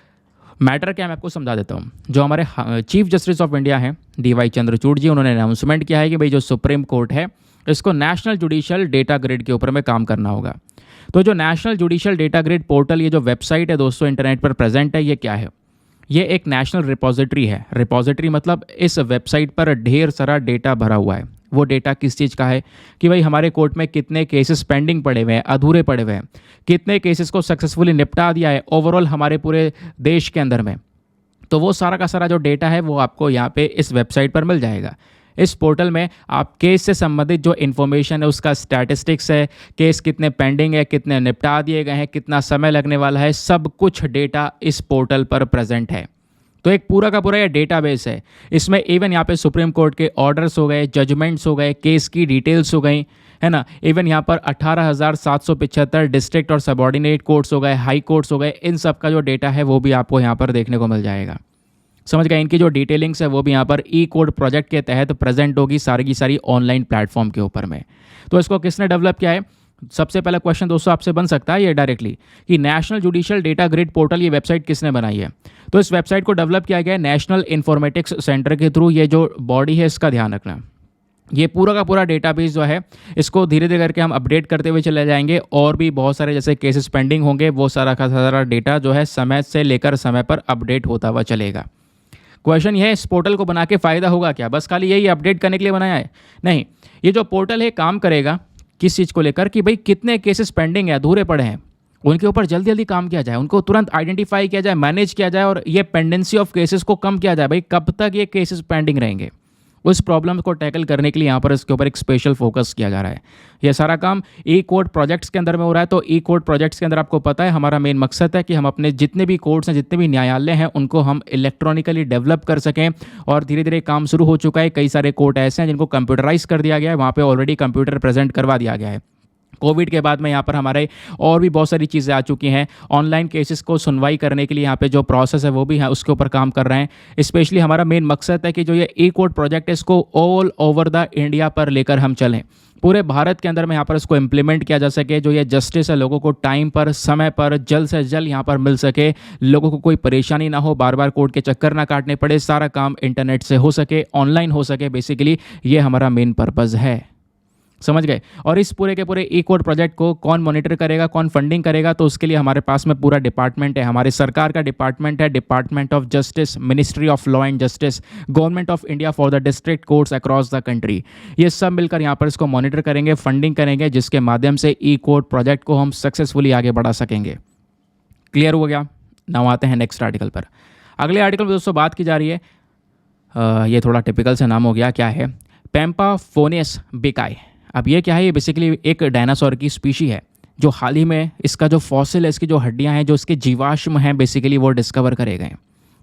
मैटर क्या, मैं आपको समझा देता हूँ। जो हमारे चीफ जस्टिस ऑफ इंडिया हैं DY चंद्रचूड़ जी, उन्होंने अनाउंसमेंट किया है कि भाई जो सुप्रीम कोर्ट है इसको नेशनल जुडिशियल डेटा ग्रिड के ऊपर में काम करना होगा। तो जो national judicial data grid portal, ये जो वेबसाइट है दोस्तों इंटरनेट पर प्रेजेंट है, ये क्या है? ये एक नेशनल रिपोजिटरी है। रिपोजिटरी मतलब इस वेबसाइट पर ढेर सारा डेटा भरा हुआ है। वो डेटा किस चीज़ का है कि भाई हमारे कोर्ट में कितने केसेस पेंडिंग पड़े हुए हैं, अधूरे पड़े हुए हैं, कितने केसेस को सक्सेसफुली निपटा दिया है ओवरऑल हमारे पूरे देश के अंदर में। तो वो सारा का सारा जो डेटा है वो आपको यहाँ पे इस वेबसाइट पर मिल जाएगा। इस पोर्टल में आप केस से संबंधित जो इन्फॉर्मेशन है, उसका स्टैटिस्टिक्स है, केस कितने पेंडिंग है, कितने निपटा दिए गए हैं, कितना समय लगने वाला है, सब कुछ डेटा इस पोर्टल पर प्रेजेंट है। तो एक पूरा का पूरा ये डेटाबेस है। इसमें इवन यहाँ पे सुप्रीम कोर्ट के ऑर्डर्स हो गए, जजमेंट्स हो गए, केस की डिटेल्स हो गई, है ना। इवन यहाँ पर 18,775 डिस्ट्रिक्ट और सबऑर्डिनेट कोर्ट्स हो गए, हाई कोर्ट्स हो गए, इन सब का जो डेटा है वो भी आपको यहाँ पर देखने को मिल जाएगा। समझ गए? इनकी जो डिटेलिंग्स है वो भी यहाँ पर ई कोड प्रोजेक्ट के तहत प्रेजेंट होगी सारी की सारी ऑनलाइन प्लेटफॉर्म के ऊपर में। तो इसको किसने डेवलप किया है? सबसे पहला क्वेश्चन दोस्तों आपसे बन सकता है ये डायरेक्टली कि national judicial data grid portal, ये वेबसाइट किसने बनाई है? तो इस वेबसाइट को डेवलप किया गया है नेशनल इन्फॉर्मेटिक्स सेंटर के थ्रू। ये जो बॉडी है इसका ध्यान रखना, ये पूरा का पूरा डेटाबेस जो है इसको धीरे धीरे करके हम अपडेट करते हुए चले जाएंगे, और भी बहुत सारे जैसे केसेस पेंडिंग होंगे वो सारा का सारा डेटा जो है समय से लेकर समय पर अपडेट होता हुआ चलेगा। क्वेश्चन ये है, इस पोर्टल को बना के फ़ायदा होगा क्या? बस खाली यही अपडेट करने के लिए बनाया है? नहीं, ये जो पोर्टल है काम करेगा किस चीज़ को लेकर कि भाई कितने केसेस पेंडिंग है, अधूरे पड़े हैं, उनके ऊपर जल्दी जल्दी काम किया जाए, उनको तुरंत आइडेंटिफाई किया जाए, मैनेज किया जाए, और ये पेंडेंसी ऑफ केसेस को कम किया जाए। भाई कब तक ये केसेस पेंडिंग रहेंगे, उस प्रॉब्लम को टैकल करने के लिए यहाँ पर इसके ऊपर एक स्पेशल फोकस किया जा रहा है। यह सारा काम ई कोर्ट प्रोजेक्ट्स के अंदर में हो रहा है। तो ई कोर्ट प्रोजेक्ट्स के अंदर आपको पता है हमारा मेन मकसद है कि हम अपने जितने भी कोर्ट्स हैं, जितने भी न्यायालय हैं, उनको हम इलेक्ट्रॉनिकली डेवलप कर सकें। और धीरे धीरे काम शुरू हो चुका है। कई सारे कोर्ट ऐसे हैं जिनको कंप्यूटराइज कर दिया गया है, वहाँ पर ऑलरेडी कंप्यूटर प्रेजेंट करवा दिया गया है। कोविड के बाद में यहाँ पर हमारे और भी बहुत सारी चीज़ें आ चुकी हैं। ऑनलाइन केसेस को सुनवाई करने के लिए यहाँ पे जो प्रोसेस है वो भी है, उसके ऊपर काम कर रहे हैं। स्पेशली हमारा मेन मकसद है कि जो ये ई कोर्ट प्रोजेक्ट है इसको ऑल ओवर द इंडिया पर लेकर हम चलें, पूरे भारत के अंदर में यहाँ पर इसको इम्प्लीमेंट किया जा सके। जो ये जस्टिस है लोगों को टाइम पर, समय पर, जल्द से जल्द यहाँ पर मिल सके, लोगों को कोई परेशानी ना हो, बार बार कोर्ट के चक्कर ना काटने पड़े, सारा काम इंटरनेट से हो सके, ऑनलाइन हो सके। बेसिकली ये हमारा मेन पर्पज़ है। समझ गए? और इस पूरे के पूरे ई कोड प्रोजेक्ट को कौन मॉनिटर करेगा, कौन फंडिंग करेगा? तो उसके लिए हमारे पास में पूरा डिपार्टमेंट है, हमारे सरकार का डिपार्टमेंट है, department of justice, ministry of law and justice, government of India for the district courts across the country. ये सब मिलकर यहाँ पर इसको मॉनिटर करेंगे, फंडिंग करेंगे, जिसके माध्यम से ई कोड प्रोजेक्ट को हम सक्सेसफुली आगे बढ़ा सकेंगे। क्लियर हो गया? नाउ आते हैं नेक्स्ट आर्टिकल पर। अगले आर्टिकल में दोस्तों बात की जा रही है, ये थोड़ा टिपिकल सा नाम हो गया, क्या है? पैम्पाफोनियस बिकाई। अब ये क्या है? ये बेसिकली एक डायनासोर की स्पीशी है जो हाल ही में इसका जो फॉसिल है, इसकी जो हड्डियां हैं, जो इसके जीवाश्म हैं, बेसिकली वो डिस्कवर करे गए।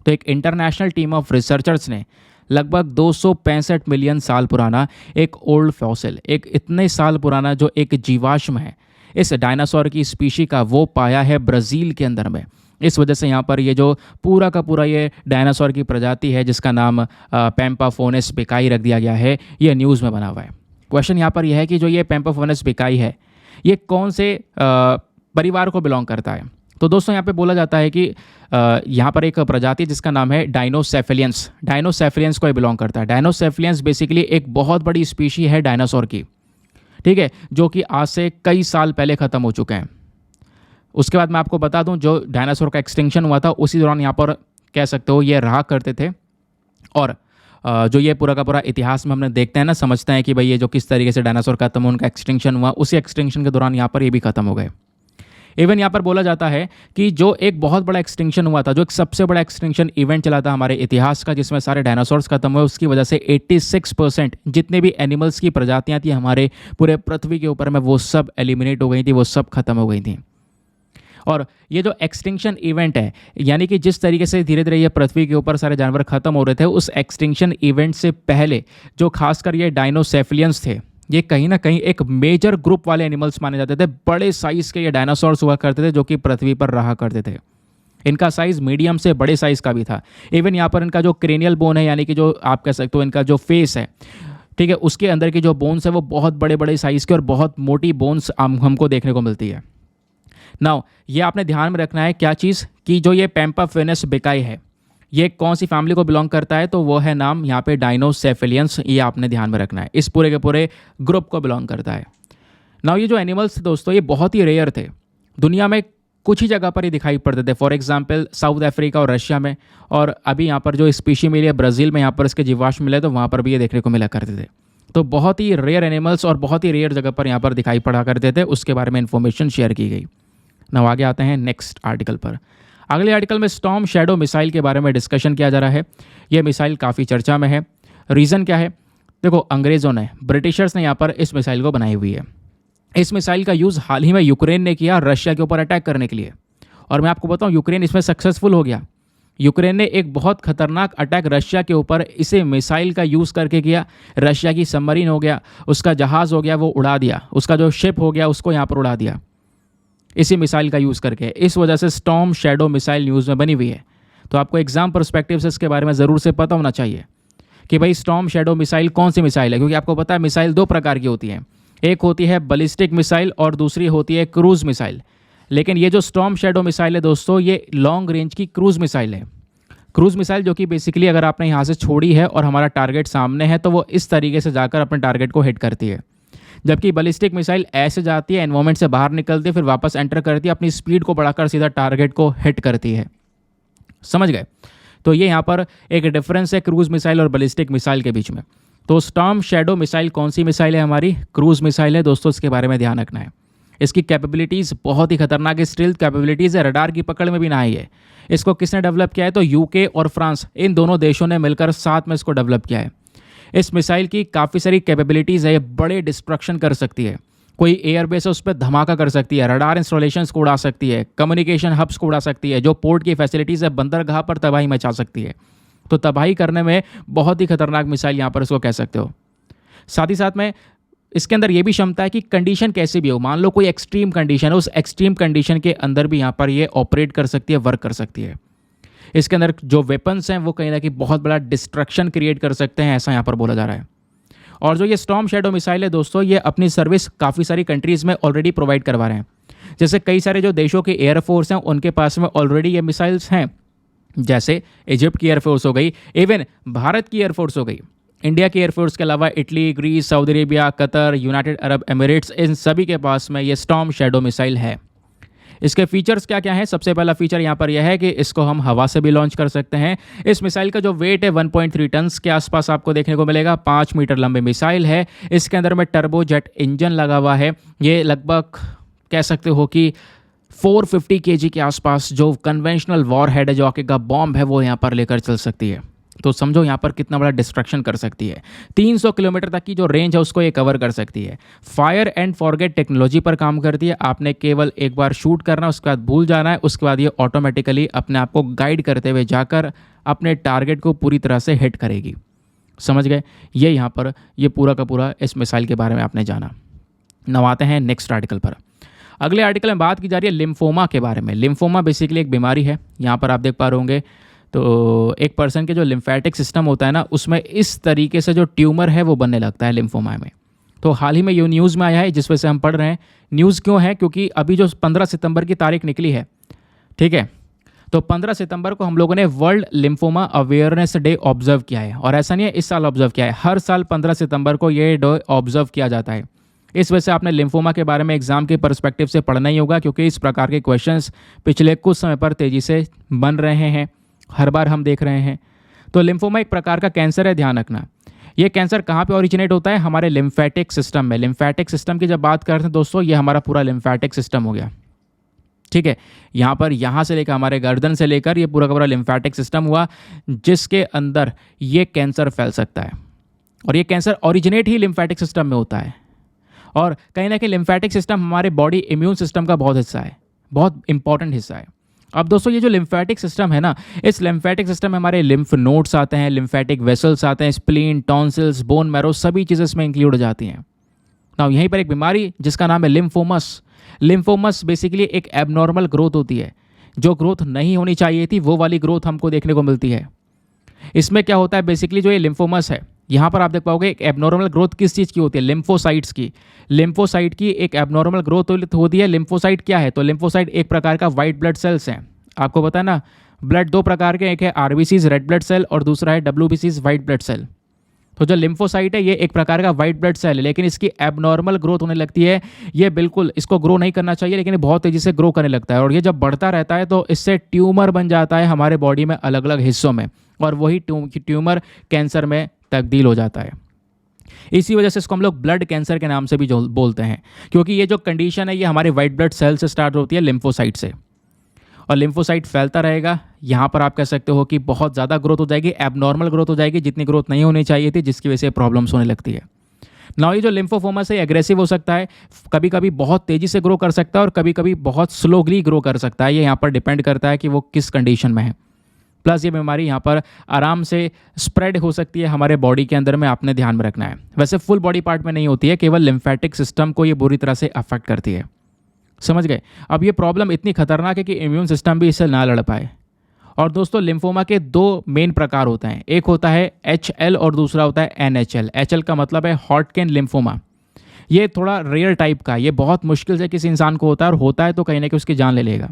तो एक इंटरनेशनल टीम ऑफ रिसर्चर्स ने लगभग 265 मिलियन साल पुराना एक ओल्ड फॉसिल, एक इतने साल पुराना जो एक जीवाश्म है इस डायनासोर की स्पीशी का, वो पाया है ब्राज़ील के अंदर में। इस वजह से यहाँ पर ये जो पूरा का पूरा ये डायनासोर की प्रजाति है जिसका नाम पैम्पाफोनिस बिकाई रख दिया गया है, ये न्यूज़ में बना हुआ है। क्वेश्चन यहाँ पर यह है कि जो ये पैम्पाफोनिस बिकाई है ये कौन से परिवार को बिलोंग करता है? तो दोस्तों यहाँ पे बोला जाता है कि यहाँ पर एक प्रजाति जिसका नाम है डायनोसेफेलियंस, डायनोसेफेलियंस को बिलोंग करता है। डायनोसेफेलियंस बेसिकली एक बहुत बड़ी स्पीशी है डायनासोर की, ठीक है, जो कि आज से कई साल पहले ख़त्म हो चुके हैं। उसके बाद मैं आपको बता दूं, जो डायनासोर का एक्सटिंक्शन हुआ था उसी दौरान यहाँ पर कह सकते हो ये रहा करते थे। और जो ये पूरा का पूरा इतिहास में हमने देखते हैं ना, समझते हैं कि भाई ये जो किस तरीके से डायनासोर खत्म हुआ, उनका एक्सटिंक्शन हुआ, उसी एक्सटिंक्शन के दौरान यहाँ पर ये भी खत्म हो गए। इवन यहाँ पर बोला जाता है कि जो एक बहुत बड़ा एक्सटिंक्शन हुआ था, जो एक सबसे बड़ा एक्सटिंक्शन इवेंट चला था हमारे इतिहास का, जिसमें सारे डायनासोर्स खत्म हुए, उसकी वजह से 86% जितने भी एनिमल्स की प्रजातियाँ थी हमारे पूरे पृथ्वी के ऊपर में, वो सब एलिमिनेट हो गई थी, वो सब खत्म हो गई थी। और ये जो एक्सटिंक्शन इवेंट है, यानी कि जिस तरीके से धीरे धीरे ये पृथ्वी के ऊपर सारे जानवर खत्म हो रहे थे, उस एक्सटिंक्शन इवेंट से पहले जो खासकर ये डायनोसेफेलियंस थे, ये कहीं ना कहीं एक मेजर ग्रुप वाले एनिमल्स माने जाते थे। बड़े साइज़ के ये डायनासोर्स हुआ करते थे जो कि पृथ्वी पर रहा करते थे। इनका साइज़ मीडियम से बड़े साइज़ का भी था। इवन यहाँ पर इनका जो क्रेनियल बोन है, यानी कि जो आप कह सकते हो इनका जो फेस है, ठीक है, उसके अंदर की जो बोन्स है वो बहुत बड़े बड़े साइज़ के और बहुत मोटी बोन्स हमको देखने को मिलती है। नाउ ये आपने ध्यान में रखना है क्या चीज़, कि जो ये पैम्पाफोनिस बिकाई है, ये कौन सी फैमिली को बिलोंग करता है, तो वो है नाम यहाँ पे डायनोसेफेलियंस, ये आपने ध्यान में रखना है, इस पूरे के पूरे ग्रुप को बिलोंग करता है। नाउ ये जो एनिमल्स थे दोस्तों, ये बहुत ही रेयर थे, दुनिया में कुछ ही जगह पर ही दिखाई पड़ते थे। फॉर एग्जांपल साउथ अफ्रीका और रशिया में, और अभी यहाँ पर जो स्पीशी मिली है ब्राज़ील में, यहाँ पर इसके जीवाश्म मिले तो वहाँ पर भी ये देखने को मिला करते थे। तो बहुत ही रेयर एनिमल्स और बहुत ही रेयर जगह पर यहाँ पर दिखाई पड़ा करते थे, उसके बारे में इन्फॉर्मेशन शेयर की गई। नाउ आगे आते हैं नेक्स्ट आर्टिकल पर। अगले आर्टिकल में स्टॉर्म शैडो मिसाइल के बारे में डिस्कशन किया जा रहा है। यह मिसाइल काफ़ी चर्चा में है। रीज़न क्या है? देखो, अंग्रेज़ों ने, ब्रिटिशर्स ने यहाँ पर इस मिसाइल को बनाई हुई है। इस मिसाइल का यूज़ हाल ही में यूक्रेन ने किया रशिया के ऊपर अटैक करने के लिए, और मैं आपको बताऊं यूक्रेन इसमें सक्सेसफुल हो गया। यूक्रेन ने एक बहुत खतरनाक अटैक रशिया के ऊपर इसे मिसाइल का यूज़ करके किया। रशिया की सबमरीन हो गया, उसका जहाज़ हो गया, वो उड़ा दिया, उसका जो शिप हो गया उसको यहाँ पर उड़ा दिया इसी मिसाइल का यूज़ करके। इस वजह से स्टॉर्म शैडो मिसाइल न्यूज़ में बनी हुई है। तो आपको एग्जाम पर्सपेक्टिव से इसके बारे में ज़रूर से पता होना चाहिए कि भाई स्टॉर्म शैडो मिसाइल कौन सी मिसाइल है, क्योंकि आपको पता है मिसाइल दो प्रकार की होती हैं, एक होती है बैलिस्टिक मिसाइल और दूसरी होती है क्रूज मिसाइल। लेकिन ये जो स्टॉर्म शैडो मिसाइल है दोस्तों, ये लॉन्ग रेंज की क्रूज मिसाइल है। क्रूज मिसाइल जो कि बेसिकली अगर आपने यहाँ से छोड़ी है और हमारा टारगेट सामने है तो वो इस तरीके से जाकर अपने टारगेट को हिट करती है, जबकि बैलिस्टिक मिसाइल ऐसे जाती है, एनवायरमेंट से बाहर निकलती है, फिर वापस एंटर करती है, अपनी स्पीड को बढ़ाकर सीधा टारगेट को हिट करती है। समझ गए? तो ये यहाँ पर एक डिफरेंस है क्रूज मिसाइल और बैलिस्टिक मिसाइल के बीच में। तो स्टॉर्म शैडो मिसाइल कौन सी मिसाइल है? हमारी क्रूज मिसाइल है दोस्तों, इसके बारे में ध्यान रखना है। इसकी कैपेबिलिटीज़ बहुत ही खतरनाक स्टील्थ कैपेबिलिटीज़ है, रडार की पकड़ में भी ना आई है। इसको किसने डेवलप किया है? तो यूके और फ्रांस, इन दोनों देशों ने मिलकर साथ में इसको डेवलप किया है। इस मिसाइल की काफ़ी सारी कैपेबिलिटीज़ है, ये बड़े डिस्ट्रक्शन कर सकती है, कोई एयरबेस है उस पर धमाका कर सकती है, रडार इंस्टॉलेशंस को उड़ा सकती है, कम्युनिकेशन हब्स को उड़ा सकती है, जो पोर्ट की फैसिलिटीज़ है बंदरगाह पर तबाही मचा सकती है। तो तबाही करने में बहुत ही खतरनाक मिसाइल यहाँ पर इसको कह सकते हो। साथ ही साथ में इसके अंदर ये भी क्षमता है कि कंडीशन कैसी भी हो, मान लो कोई एक्सट्रीम कंडीशन है, उस एक्सट्रीम कंडीशन के अंदर भी यहाँ पर ये ऑपरेट कर सकती है, वर्क कर सकती है। इसके अंदर जो वेपन्स हैं वो कहीं ना कहीं बहुत बड़ा डिस्ट्रक्शन क्रिएट कर सकते हैं, ऐसा यहाँ पर बोला जा रहा है। और जो ये स्टॉर्म शैडो मिसाइल है दोस्तों, ये अपनी सर्विस काफ़ी सारी कंट्रीज़ में ऑलरेडी प्रोवाइड करवा रहे हैं। जैसे कई सारे जो देशों के एयरफोर्स हैं उनके पास में ऑलरेडी ये मिसाइल्स हैं, जैसे इजिप्ट की एयरफोर्स हो गई, इवन भारत की एयरफोर्स हो गई, इंडिया की एयरफोर्स के अलावा Italy, Greece, Saudi Arabia, Qatar, United Arab Emirates, इन सभी के पास में ये स्टॉर्म शैडो मिसाइल है। इसके फीचर्स क्या क्या हैं? सबसे पहला फीचर यहाँ पर यह है कि इसको हम हवा से भी लॉन्च कर सकते हैं। इस मिसाइल का जो वेट है 1.3 टन्स के आसपास आपको देखने को मिलेगा। 5 मीटर लंबी मिसाइल है। इसके अंदर में टर्बोजेट इंजन लगा हुआ है। ये लगभग कह सकते हो कि 450 kg के आसपास जो कन्वेंशनल वॉर हेड है, जो आगे का बॉम्ब है, वो यहाँ पर लेकर चल सकती है। तो समझो यहाँ पर कितना बड़ा डिस्ट्रक्शन कर सकती है। 300 किलोमीटर तक की जो रेंज है उसको ये कवर कर सकती है। फायर एंड फॉरगेट टेक्नोलॉजी पर काम करती है। आपने केवल एक बार शूट करना, उसके बाद भूल जाना है, उसके बाद ये ऑटोमेटिकली अपने आप को गाइड करते हुए जाकर अपने टारगेट को पूरी तरह से हिट करेगी। समझ गए? ये यहाँ पर ये पूरा का पूरा इस मिसाइल के बारे में आपने जाना। now आते हैं नेक्स्ट आर्टिकल पर। अगले आर्टिकल में बात की जा रही है लिम्फोमा के बारे में। लिम्फोमा बेसिकली एक बीमारी है। यहाँ पर आप देख पा रहे होंगे तो एक पर्सन के जो लिम्फेटिक सिस्टम होता है ना, उसमें इस तरीके से जो ट्यूमर है वो बनने लगता है लिम्फोमा में। तो हाल ही में ये न्यूज़ में आया है, जिस वजह से हम पढ़ रहे हैं। न्यूज़ क्यों है? क्योंकि अभी जो 15 सितंबर की तारीख निकली है, ठीक है, तो 15 सितंबर को हम लोगों ने world lymphoma awareness day observe किया है। और ऐसा नहीं है इस साल ऑब्जर्व किया है, हर साल 15 सितंबर को ये डे ऑब्जर्व किया जाता है। इस वजह से आपने लिम्फोमा के बारे में एग्जाम के पर्सपेक्टिव से पढ़ना ही होगा, क्योंकि इस प्रकार के क्वेश्चंस पिछले कुछ समय पर तेज़ी से बन रहे हैं, हर बार हम देख रहे हैं। तो लिम्फोमा एक प्रकार का कैंसर है, ध्यान रखना। ये कैंसर कहाँ पे ओरिजिनेट होता है? हमारे लिम्फेटिक सिस्टम में। लिम्फेटिक सिस्टम की जब बात करते हैं दोस्तों, ये हमारा पूरा लिम्फेटिक सिस्टम हो गया, ठीक है। यहाँ पर यहाँ से लेकर हमारे गर्दन से लेकर ये पूरा का पूरा लिम्फेटिक सिस्टम हुआ, जिसके अंदर ये कैंसर फैल सकता है। और ये कैंसर ओरिजिनेट ही लिम्फेटिक सिस्टम में होता है। और कहीं ना कहीं लिम्फेटिक सिस्टम हमारे बॉडी इम्यून सिस्टम का बहुत हिस्सा है, बहुत इंपॉर्टेंट हिस्सा है। अब दोस्तों ये जो लिम्फेटिक सिस्टम है ना, इस लिम्फेटिक सिस्टम में हमारे लिम्फ नोड्स आते हैं, लिम्फेटिक वेसल्स आते हैं, स्प्लीन, टॉन्सिल्स, बोन मैरो, सभी चीज़ें इसमें इंक्लूड हो जाती हैं। नाउ यहीं पर एक बीमारी जिसका नाम है लिम्फोमस। लिम्फोमस बेसिकली एक एबनॉर्मल ग्रोथ होती है, जो ग्रोथ नहीं होनी चाहिए थी वो वाली ग्रोथ हमको देखने को मिलती है। इसमें क्या होता है बेसिकली, जो ये लिम्फोमस है, यहाँ पर आप देख पाओगे एक एबनॉर्मल ग्रोथ किस चीज़ की होती है? लिम्फोसाइट्स की। लिम्फोसाइट की एक एबनॉर्मल ग्रोथ होती है। लिम्फोसाइट क्या है? तो लिम्फोसाइट एक प्रकार का वाइट ब्लड सेल्स हैं। आपको पता है ना, ब्लड दो प्रकार के, एक है आरबीसीज रेड ब्लड सेल और दूसरा है डब्ल्यूबीसीज वाइट ब्लड सेल। तो जो लिम्फोसाइट है ये एक प्रकार का वाइट ब्लड सेल है, लेकिन इसकी एबनॉर्मल ग्रोथ होने लगती है। ये बिल्कुल इसको ग्रो नहीं करना चाहिए, लेकिन ये बहुत तेज़ी से ग्रो करने लगता है, और ये जब बढ़ता रहता है तो इससे ट्यूमर बन जाता है हमारे बॉडी में अलग अलग हिस्सों में, और वही ट्यूमर कैंसर में तब्दील हो जाता है। इसी वजह से इसको हम लोग ब्लड कैंसर के नाम से भी बोलते हैं, क्योंकि ये जो कंडीशन है ये हमारे वाइट ब्लड सेल से स्टार्ट होती है, लिम्फोसाइट से, और लिम्फोसाइट फैलता रहेगा। यहाँ पर आप कह सकते हो कि बहुत ज़्यादा ग्रोथ हो जाएगी, एबनॉर्मल ग्रोथ हो जाएगी, जितनी ग्रोथ नहीं होनी चाहिए थी, जिसकी वजह से प्रॉब्लम्स होने लगती है। नाउ ये जो लिम्फोफोमा से एग्रेसिव हो सकता है, कभी कभी बहुत तेज़ी से ग्रो कर सकता है और कभी कभी बहुत स्लोली ग्रो कर सकता है। ये यहाँ पर डिपेंड करता है कि वो किस कंडीशन में है। प्लस ये बीमारी यहाँ पर आराम से स्प्रेड हो सकती है हमारे बॉडी के अंदर में, आपने ध्यान में रखना है। वैसे फुल बॉडी पार्ट में नहीं होती है, केवल लिम्फेटिक सिस्टम को ये बुरी तरह से अफेक्ट करती है। समझ गए? अब ये प्रॉब्लम इतनी खतरनाक है कि इम्यून सिस्टम भी इससे ना लड़ पाए। और दोस्तों लिम्फोमा के दो मेन प्रकार होते हैं, एक होता है HL और दूसरा होता है NHL। HL का मतलब है हॉटकिन लिम्फोमा। ये थोड़ा रेयर टाइप का, ये बहुत मुश्किल से किसी इंसान को होता है, और होता है तो कहीं ना कहीं उसकी जान ले लेगा।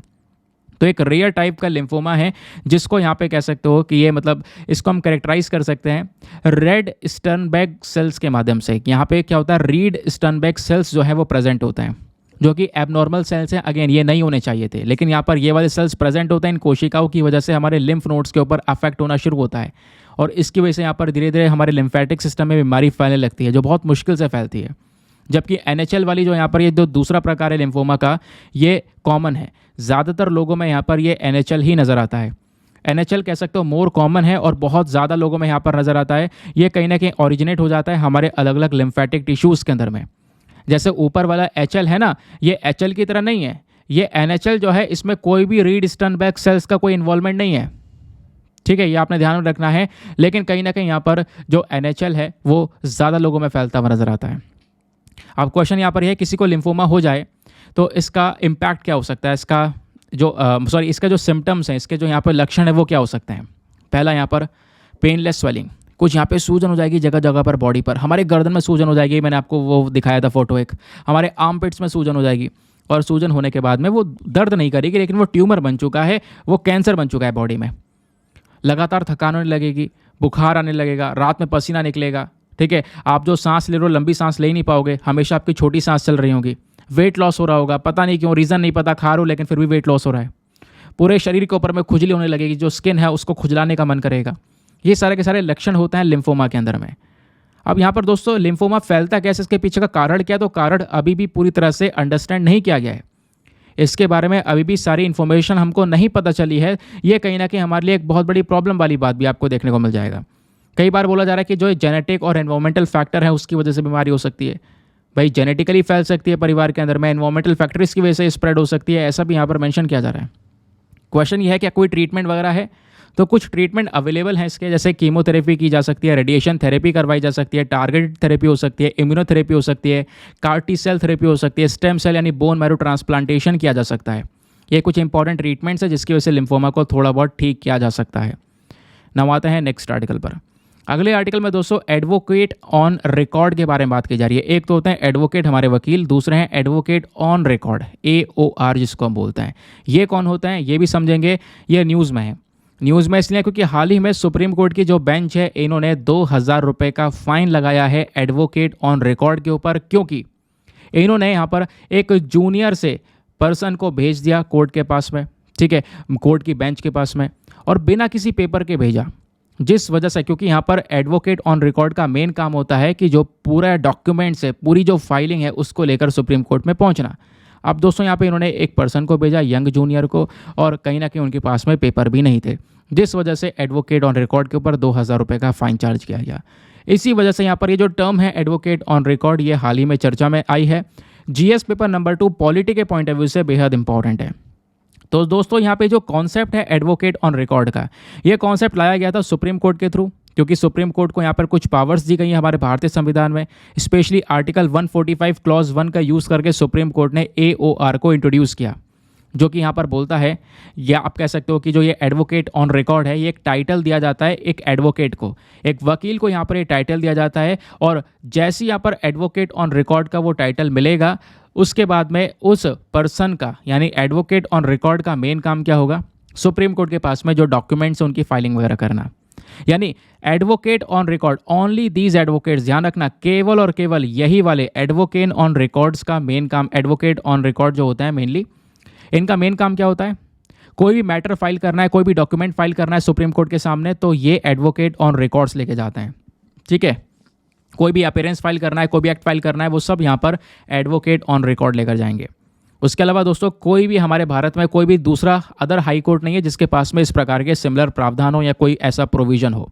तो एक रेयर टाइप का लिम्फोमा है, जिसको यहाँ पे कह सकते हो कि ये मतलब इसको हम कैरेक्टराइज कर सकते हैं रेड स्टर्नबर्ग सेल्स के माध्यम से। यहाँ पे क्या होता है, रीड स्टर्नबर्ग सेल्स जो है वो प्रेजेंट होते हैं, जो कि एबनॉर्मल सेल्स हैं। अगेन ये नहीं होने चाहिए थे, लेकिन यहाँ पर ये वाले सेल्स प्रेजेंट होते हैं। इन कोशिकाओं की वजह से हमारे लिम्फ नोड्स के ऊपर अफेक्ट होना शुरू होता है, और इसकी वजह से यहाँ पर धीरे धीरे हमारे लिम्फेटिक सिस्टम में बीमारी फैलने लगती है, जो बहुत मुश्किल से फैलती है। जबकि NHL वाली जो यहाँ पर ये जो दूसरा प्रकार है लिम्फोमा का, ये कॉमन है। ज़्यादातर लोगों में यहाँ पर ये NHL ही नज़र आता है। NHL कह सकते हो मोर कॉमन है, और बहुत ज़्यादा लोगों में यहाँ पर नज़र आता है। ये कहीं ना कहीं ओरिजिनेट हो जाता है हमारे अलग अलग लिम्फेटिक टिश्यूज़ के अंदर में। जैसे ऊपर वाला HL है ना, ये HL की तरह नहीं है। ये NHL जो है, इसमें कोई भी रीड स्टर्नबर्ग सेल्स का कोई इन्वॉल्वमेंट नहीं है, ठीक है, ये आपने ध्यान में रखना है। लेकिन कहीं ना कहीं यहाँ पर जो NHL है वो ज़्यादा लोगों में फैलता हुआ नज़र आता है। अब क्वेश्चन यहाँ पर है, किसी को लिम्फोमा हो जाए तो इसका इम्पैक्ट क्या हो सकता है, इसका जो इसका जो सिम्टम्स हैं, इसके जो यहाँ पर लक्षण है वो क्या हो सकते हैं। पहला यहाँ पर पेनलेस स्वेलिंग, कुछ यहाँ पे सूजन हो जाएगी जगह जगह पर बॉडी पर। हमारे गर्दन में सूजन हो जाएगी, मैंने आपको वो दिखाया था फोटो एक। हमारे आर्म पिट्स में सूजन हो जाएगी, और सूजन होने के बाद में वो दर्द नहीं करेगी, लेकिन वो ट्यूमर बन चुका है, वो कैंसर बन चुका है बॉडी में। लगातार थकान होने लगेगी, बुखार आने लगेगा, रात में पसीना निकलेगा, ठीक है। आप जो सांस ले रहे हो लंबी सांस ले ही नहीं पाओगे, हमेशा आपकी छोटी सांस चल रही होगी। वेट लॉस हो रहा होगा, पता नहीं क्यों, रीज़न नहीं पता, खा रहे हो लेकिन फिर भी वेट लॉस हो रहा है। पूरे शरीर के ऊपर में खुजली होने लगेगी, जो स्किन है उसको खुजलाने का मन करेगा। ये सारे के सारे लक्षण होते हैं लिम्फोमा के अंदर में। अब यहाँ पर दोस्तों लिम्फोमा फैलता कैसे, इसके पीछे का कारण क्या, तो कारण अभी भी पूरी तरह से अंडरस्टैंड नहीं किया गया है। इसके बारे में अभी भी सारी इन्फॉर्मेशन हमको नहीं पता चली है। ये कहीं ना कहीं हमारे लिए एक बहुत बड़ी प्रॉब्लम वाली बात भी आपको देखने को मिल जाएगा। कई बार बोला जा रहा है कि जो जेनेटिक और एनवायरमेंटल फैक्टर है उसकी वजह से बीमारी हो सकती है। भाई जेनेटिकली फैल सकती है परिवार के अंदर में, एनवायरमेंटल फैक्टर्स की वजह से स्प्रेड हो सकती है, ऐसा भी यहाँ पर मेंशन किया जा रहा है। क्वेश्चन ये है क्या कोई ट्रीटमेंट वगैरह है, तो कुछ ट्रीटमेंट अवेलेबल हैं इसके, जैसे कीमोथेरेपी की जा सकती है, रेडिएशन थेरेपी करवाई जा सकती है, टारगेटेड थेरेपी हो सकती है, इम्यूनोथेरेपी हो सकती है, कार टी सेल थेरेपी हो सकती है, स्टेम सेल यानी बोन मैरो ट्रांसप्लांटेशन किया जा सकता है। ये कुछ इंपॉर्टेंट ट्रीटमेंट्स है जिसकी वजह से लिम्फोमा को थोड़ा बहुत ठीक किया जा सकता है। नाउ आते हैं नेक्स्ट आर्टिकल पर। अगले आर्टिकल में दोस्तों एडवोकेट ऑन रिकॉर्ड के बारे में बात की जा रही है। एक तो होते हैं एडवोकेट हमारे वकील, दूसरे हैं एडवोकेट ऑन रिकॉर्ड, AOR जिसको हम बोलते हैं। ये कौन होते हैं ये भी समझेंगे। ये न्यूज़ में है, न्यूज़ में इसलिए क्योंकि हाल ही में सुप्रीम कोर्ट की जो बेंच है इन्होंने 2000 रुपये का फाइन लगाया है एडवोकेट ऑन रिकॉर्ड के ऊपर, क्योंकि इन्होंने यहाँ पर एक जूनियर से पर्सन को भेज दिया कोर्ट के पास में, ठीक है, कोर्ट की बेंच के पास में, और बिना किसी पेपर के भेजा। जिस वजह से, क्योंकि यहाँ पर एडवोकेट ऑन रिकॉर्ड का मेन काम होता है कि जो पूरा डॉक्यूमेंट्स है, पूरी जो फाइलिंग है उसको लेकर सुप्रीम कोर्ट में पहुँचना। अब दोस्तों यहाँ पे इन्होंने एक पर्सन को भेजा, यंग जूनियर को, और कहीं ना कहीं उनके पास में पेपर भी नहीं थे, जिस वजह से एडवोकेट ऑन रिकॉर्ड के ऊपर 2000 रुपये का फाइन चार्ज किया गया। इसी वजह से यहाँ पर ये जो टर्म है एडवोकेट ऑन रिकॉर्ड, ये हाल ही में चर्चा में आई है। GS पेपर नंबर 2 पॉलिटी के पॉइंट ऑफ व्यू से बेहद इंपॉर्टेंट है। तो दोस्तों यहाँ पे जो कॉन्सेप्ट है एडवोकेट ऑन रिकॉर्ड का, ये कॉन्सेप्ट लाया गया था सुप्रीम कोर्ट के थ्रू, क्योंकि सुप्रीम कोर्ट को यहाँ पर कुछ पावर्स दी गई हैं हमारे भारतीय संविधान में। स्पेशली आर्टिकल 145 क्लॉज 1 का यूज़ करके सुप्रीम कोर्ट ने AOR को इंट्रोड्यूस किया, जो कि यहाँ पर बोलता है, या आप कह सकते हो कि जो ये एडवोकेट ऑन रिकॉर्ड है, ये एक टाइटल दिया जाता है एक एडवोकेट को, एक वकील को यहाँ पर ये टाइटल दिया जाता है। और जैसे यहाँ पर एडवोकेट ऑन रिकॉर्ड का वो टाइटल मिलेगा, उसके बाद में उस पर्सन का यानी एडवोकेट ऑन रिकॉर्ड का मेन काम क्या होगा, सुप्रीम कोर्ट के पास में जो डॉक्यूमेंट्स हैं उनकी फाइलिंग वगैरह करना। यानी advocate on record, only these advocates, ध्यान रखना केवल और केवल यही वाले एडवोकेट ऑन रिकॉर्ड्स का मेन काम, एडवोकेट ऑन रिकॉर्ड जो होता है मेनली, इनका मेन काम क्या होता है? कोई भी मैटर फाइल करना है, कोई भी डॉक्यूमेंट फाइल करना है सुप्रीम कोर्ट के सामने, तो ये एडवोकेट ऑन रिकॉर्ड्स लेके जाते हैं। ठीक है, कोई भी अपीयरेंस फाइल करना है, कोई भी एक्ट फाइल करना है, वो सब यहाँ पर एडवोकेट ऑन रिकॉर्ड लेकर जाएंगे। उसके अलावा दोस्तों कोई भी हमारे भारत में कोई भी दूसरा अदर हाई कोर्ट नहीं है जिसके पास में इस प्रकार के सिमिलर प्रावधान हो या कोई ऐसा प्रोविजन हो।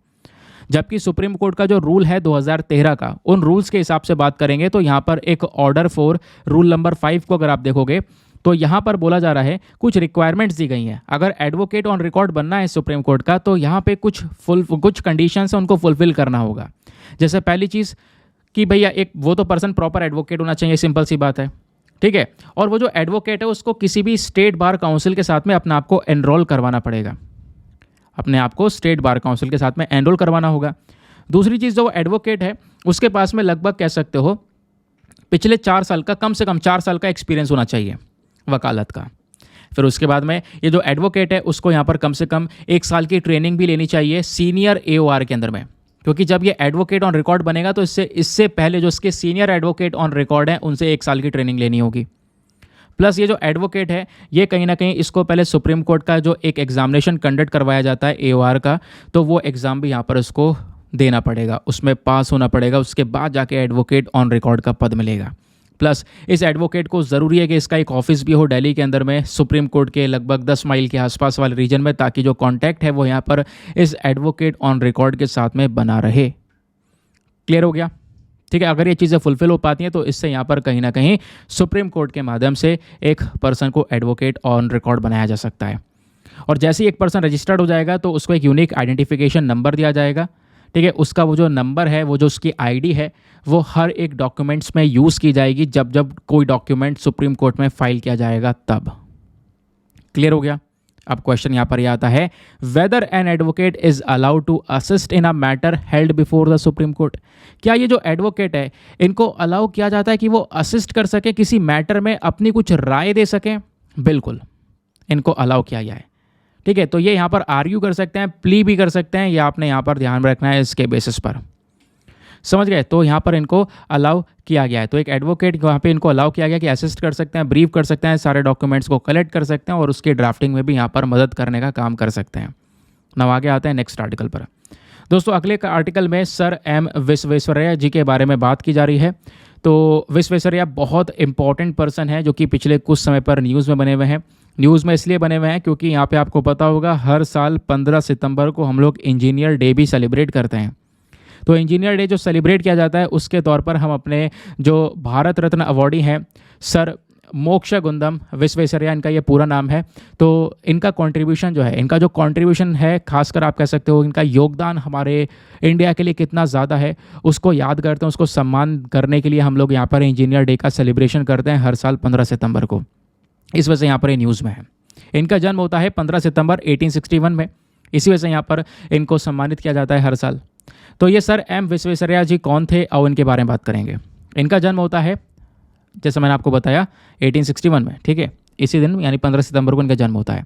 जबकि सुप्रीम कोर्ट का जो रूल है 2013 का, उन रूल्स के हिसाब से बात करेंगे तो यहाँ पर एक ऑर्डर फॉर रूल नंबर 5 को अगर आप देखोगे तो यहाँ पर बोला जा रहा है कुछ रिक्वायरमेंट्स दी गई हैं। अगर एडवोकेट ऑन रिकॉर्ड बनना है सुप्रीम कोर्ट का तो यहाँ पे कुछ कंडीशंस हैं, उनको फुलफिल करना होगा। जैसे पहली चीज़ कि भैया एक वो तो पर्सन प्रॉपर एडवोकेट होना चाहिए, सिंपल सी बात है। ठीक है, और वो जो एडवोकेट है उसको किसी भी स्टेट बार काउंसिल के साथ में अपने आप को एनरोल करवाना पड़ेगा, अपने आप को स्टेट बार काउंसिल के साथ में एनरोल करवाना होगा। दूसरी चीज़, जो एडवोकेट है उसके पास में लगभग कह सकते हो पिछले 4 साल का, कम से कम 4 साल का एक्सपीरियंस होना चाहिए वकालत का। फिर उसके बाद में ये जो एडवोकेट है उसको यहाँ पर कम से कम 1 साल की ट्रेनिंग भी लेनी चाहिए सीनियर AOR के अंदर में, क्योंकि जब ये एडवोकेट ऑन रिकॉर्ड बनेगा तो इससे पहले जो इसके सीनियर एडवोकेट ऑन रिकॉर्ड हैं उनसे 1 साल की ट्रेनिंग लेनी होगी। प्लस ये जो एडवोकेट है ये कहीं ना कहीं इसको पहले सुप्रीम कोर्ट का जो एक एग्जामिनेशन कंडक्ट करवाया जाता है AOR का, तो वो एग्ज़ाम भी यहाँ पर इसको देना पड़ेगा, उसमें पास होना पड़ेगा, उसके बाद जाके एडवोकेट ऑन रिकॉर्ड का पद मिलेगा। प्लस इस एडवोकेट को ज़रूरी है कि इसका एक ऑफिस भी हो दिल्ली के अंदर में, सुप्रीम कोर्ट के लगभग 10 माइल के आसपास वाले रीजन में, ताकि जो कॉन्टैक्ट है वो यहाँ पर इस एडवोकेट ऑन रिकॉर्ड के साथ में बना रहे। क्लियर हो गया? ठीक है, अगर ये चीज़ें फुलफिल हो पाती हैं तो इससे यहाँ पर कहीं ना कहीं सुप्रीम कोर्ट के माध्यम से एक पर्सन को एडवोकेट ऑन रिकॉर्ड बनाया जा सकता है। और जैसे ही एक पर्सन रजिस्टर्ड हो जाएगा तो उसको एक यूनिक आइडेंटिफिकेशन नंबर दिया जाएगा। ठीक है, उसका वो जो नंबर है, वो जो उसकी आईडी है, वो हर एक डॉक्यूमेंट्स में यूज़ की जाएगी जब जब कोई डॉक्यूमेंट सुप्रीम कोर्ट में फाइल किया जाएगा तब। क्लियर हो गया? अब क्वेश्चन यहाँ पर यह आता है, whether an advocate is allowed to assist in a matter held before the Supreme Court. क्या ये जो एडवोकेट है इनको अलाउ किया जाता है कि वो असिस्ट कर सके, किसी मैटर में अपनी कुछ राय दे सकें? बिल्कुल, इनको अलाउ किया गया है। ठीक है, तो ये यहाँ पर आर्ग्यू कर सकते हैं, प्ली भी कर सकते हैं, ये आपने यहाँ पर ध्यान रखना है इसके बेसिस पर। समझ गए? तो यहाँ पर इनको अलाउ किया गया है, तो एक एडवोकेट वहाँ पे इनको अलाउ किया गया कि असिस्ट कर सकते हैं, ब्रीफ कर सकते हैं, सारे डॉक्यूमेंट्स को कलेक्ट कर सकते हैं और उसके ड्राफ्टिंग में भी यहाँ पर मदद करने का काम कर सकते हैं। now आगे आते हैं नेक्स्ट आर्टिकल पर। दोस्तों अगले आर्टिकल में सर एम विश्वेश्वरैया जी के बारे में बात की जा रही है। तो विश्वेश्वरैया बहुत इंपॉर्टेंट पर्सन है जो कि पिछले कुछ समय पर न्यूज़ में बने हुए हैं। न्यूज़ में इसलिए बने हुए हैं क्योंकि यहाँ पे आपको पता होगा हर साल 15 सितंबर को हम लोग इंजीनियर डे भी सेलिब्रेट करते हैं। तो इंजीनियर डे जो सेलिब्रेट किया जाता है उसके तौर पर हम अपने जो भारत रत्न अवॉर्डी हैं सर मोक्षगुंडम विश्वेश्वरैया, इनका ये पूरा नाम है, तो इनका कंट्रीब्यूशन जो है, इनका जो कंट्रीब्यूशन है, खासकर आप कह सकते हो इनका योगदान हमारे इंडिया के लिए कितना ज़्यादा है, उसको याद करते हैं, उसको सम्मान करने के लिए हम लोग यहाँ पर इंजीनियर डे का सेलिब्रेशन करते हैं हर साल 15 सितंबर को। इस वजह से यहाँ पर ये न्यूज़ में है। इनका जन्म होता है 15 सितंबर 1861 में, इसी वजह से यहाँ पर इनको सम्मानित किया जाता है हर साल। तो ये सर एम विश्वेश्वरैया जी कौन थे और इनके बारे में बात करेंगे। इनका जन्म होता है जैसे मैंने आपको बताया 1861 में। ठीक है, इसी दिन यानी 15 सितंबर को इनका जन्म होता है।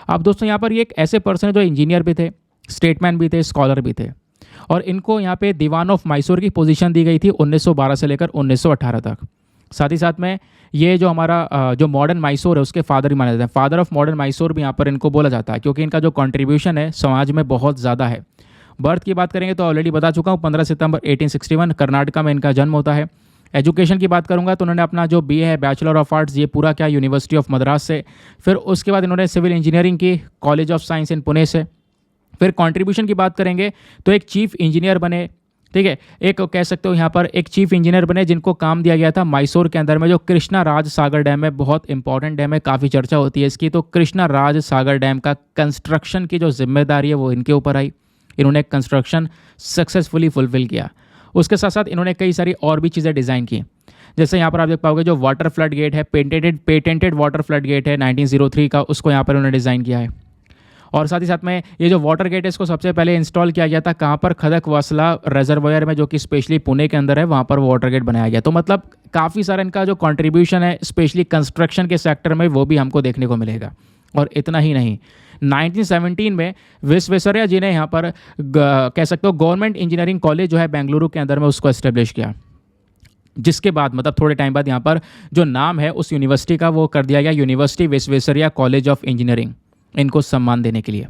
अब दोस्तों यहाँ पर ये एक ऐसे पर्सन है जो इंजीनियर भी थे, स्टेटमैन भी थे, स्कॉलर भी थे, और इनको यहाँ पे दीवान ऑफ मैसूर की पोजीशन दी गई थी 1912 से लेकर 1918 तक। साथ ही साथ में ये जो हमारा जो मॉडर्न मैसूर है उसके फादर भी माने जाते हैं, फादर ऑफ मॉडर्न मैसूर भी यहाँ पर इनको बोला जाता है, क्योंकि इनका जो कंट्रीब्यूशन है समाज में बहुत ज़्यादा है। बर्थ की बात करेंगे तो ऑलरेडी बता चुका हूँ, 15 सितंबर 1861 कर्नाटका में इनका जन्म होता है। एजुकेशन की बात करूंगा तो उन्होंने अपना जो BA है बैचलर ऑफ आर्ट्स, ये पूरा किया यूनिवर्सिटी ऑफ मद्रास से। फिर उसके बाद इन्होंने सिविल इंजीनियरिंग की कॉलेज ऑफ साइंस इन पुणे से। फिर कंट्रीब्यूशन की बात करेंगे तो एक चीफ इंजीनियर बने। ठीक है, एक कह सकते हो यहाँ पर एक चीफ इंजीनियर बने जिनको काम दिया गया था मैसूर के अंदर में जो कृष्णा राज सागर डैम है, बहुत इंपॉर्टेंट डैम है, काफ़ी चर्चा होती है इसकी। तो कृष्णा राज सागर डैम का कंस्ट्रक्शन की जो जिम्मेदारी है वो इनके ऊपर आई। इन्होंने कंस्ट्रक्शन सक्सेसफुली फुलफिल किया। उसके साथ साथ इन्होंने कई सारी और भी चीज़ें डिज़ाइन की, जैसे यहाँ पर आप देख पाओगे जो वाटर फ्लड गेट है, पेटेंटेड वाटर फ्लड गेट है 1903 का, उसको यहाँ पर उन्होंने डिज़ाइन किया है। और साथ ही साथ में ये जो वाटर गेट है इसको सबसे पहले इंस्टॉल किया गया था कहाँ पर, खदकवासला रिजर्वायर में, जो कि स्पेशली पुणे के अंदर है, वहाँ पर वाटर गेट बनाया गया। तो मतलब काफ़ी सारा इनका जो कंट्रीब्यूशन है स्पेशली कंस्ट्रक्शन के सेक्टर में वो भी हमको देखने को मिलेगा। और इतना ही नहीं, 1917 में विश्वेश्वरैया जी ने यहाँ पर कह सकते हो गवर्नमेंट इंजीनियरिंग कॉलेज जो है बेंगलुरु के अंदर में उसको एस्टेब्लिश किया, जिसके बाद मतलब थोड़े टाइम बाद यहाँ पर जो नाम है उस यूनिवर्सिटी का वो कर दिया गया university Visvesvaraya college of engineering, इनको सम्मान देने के लिए।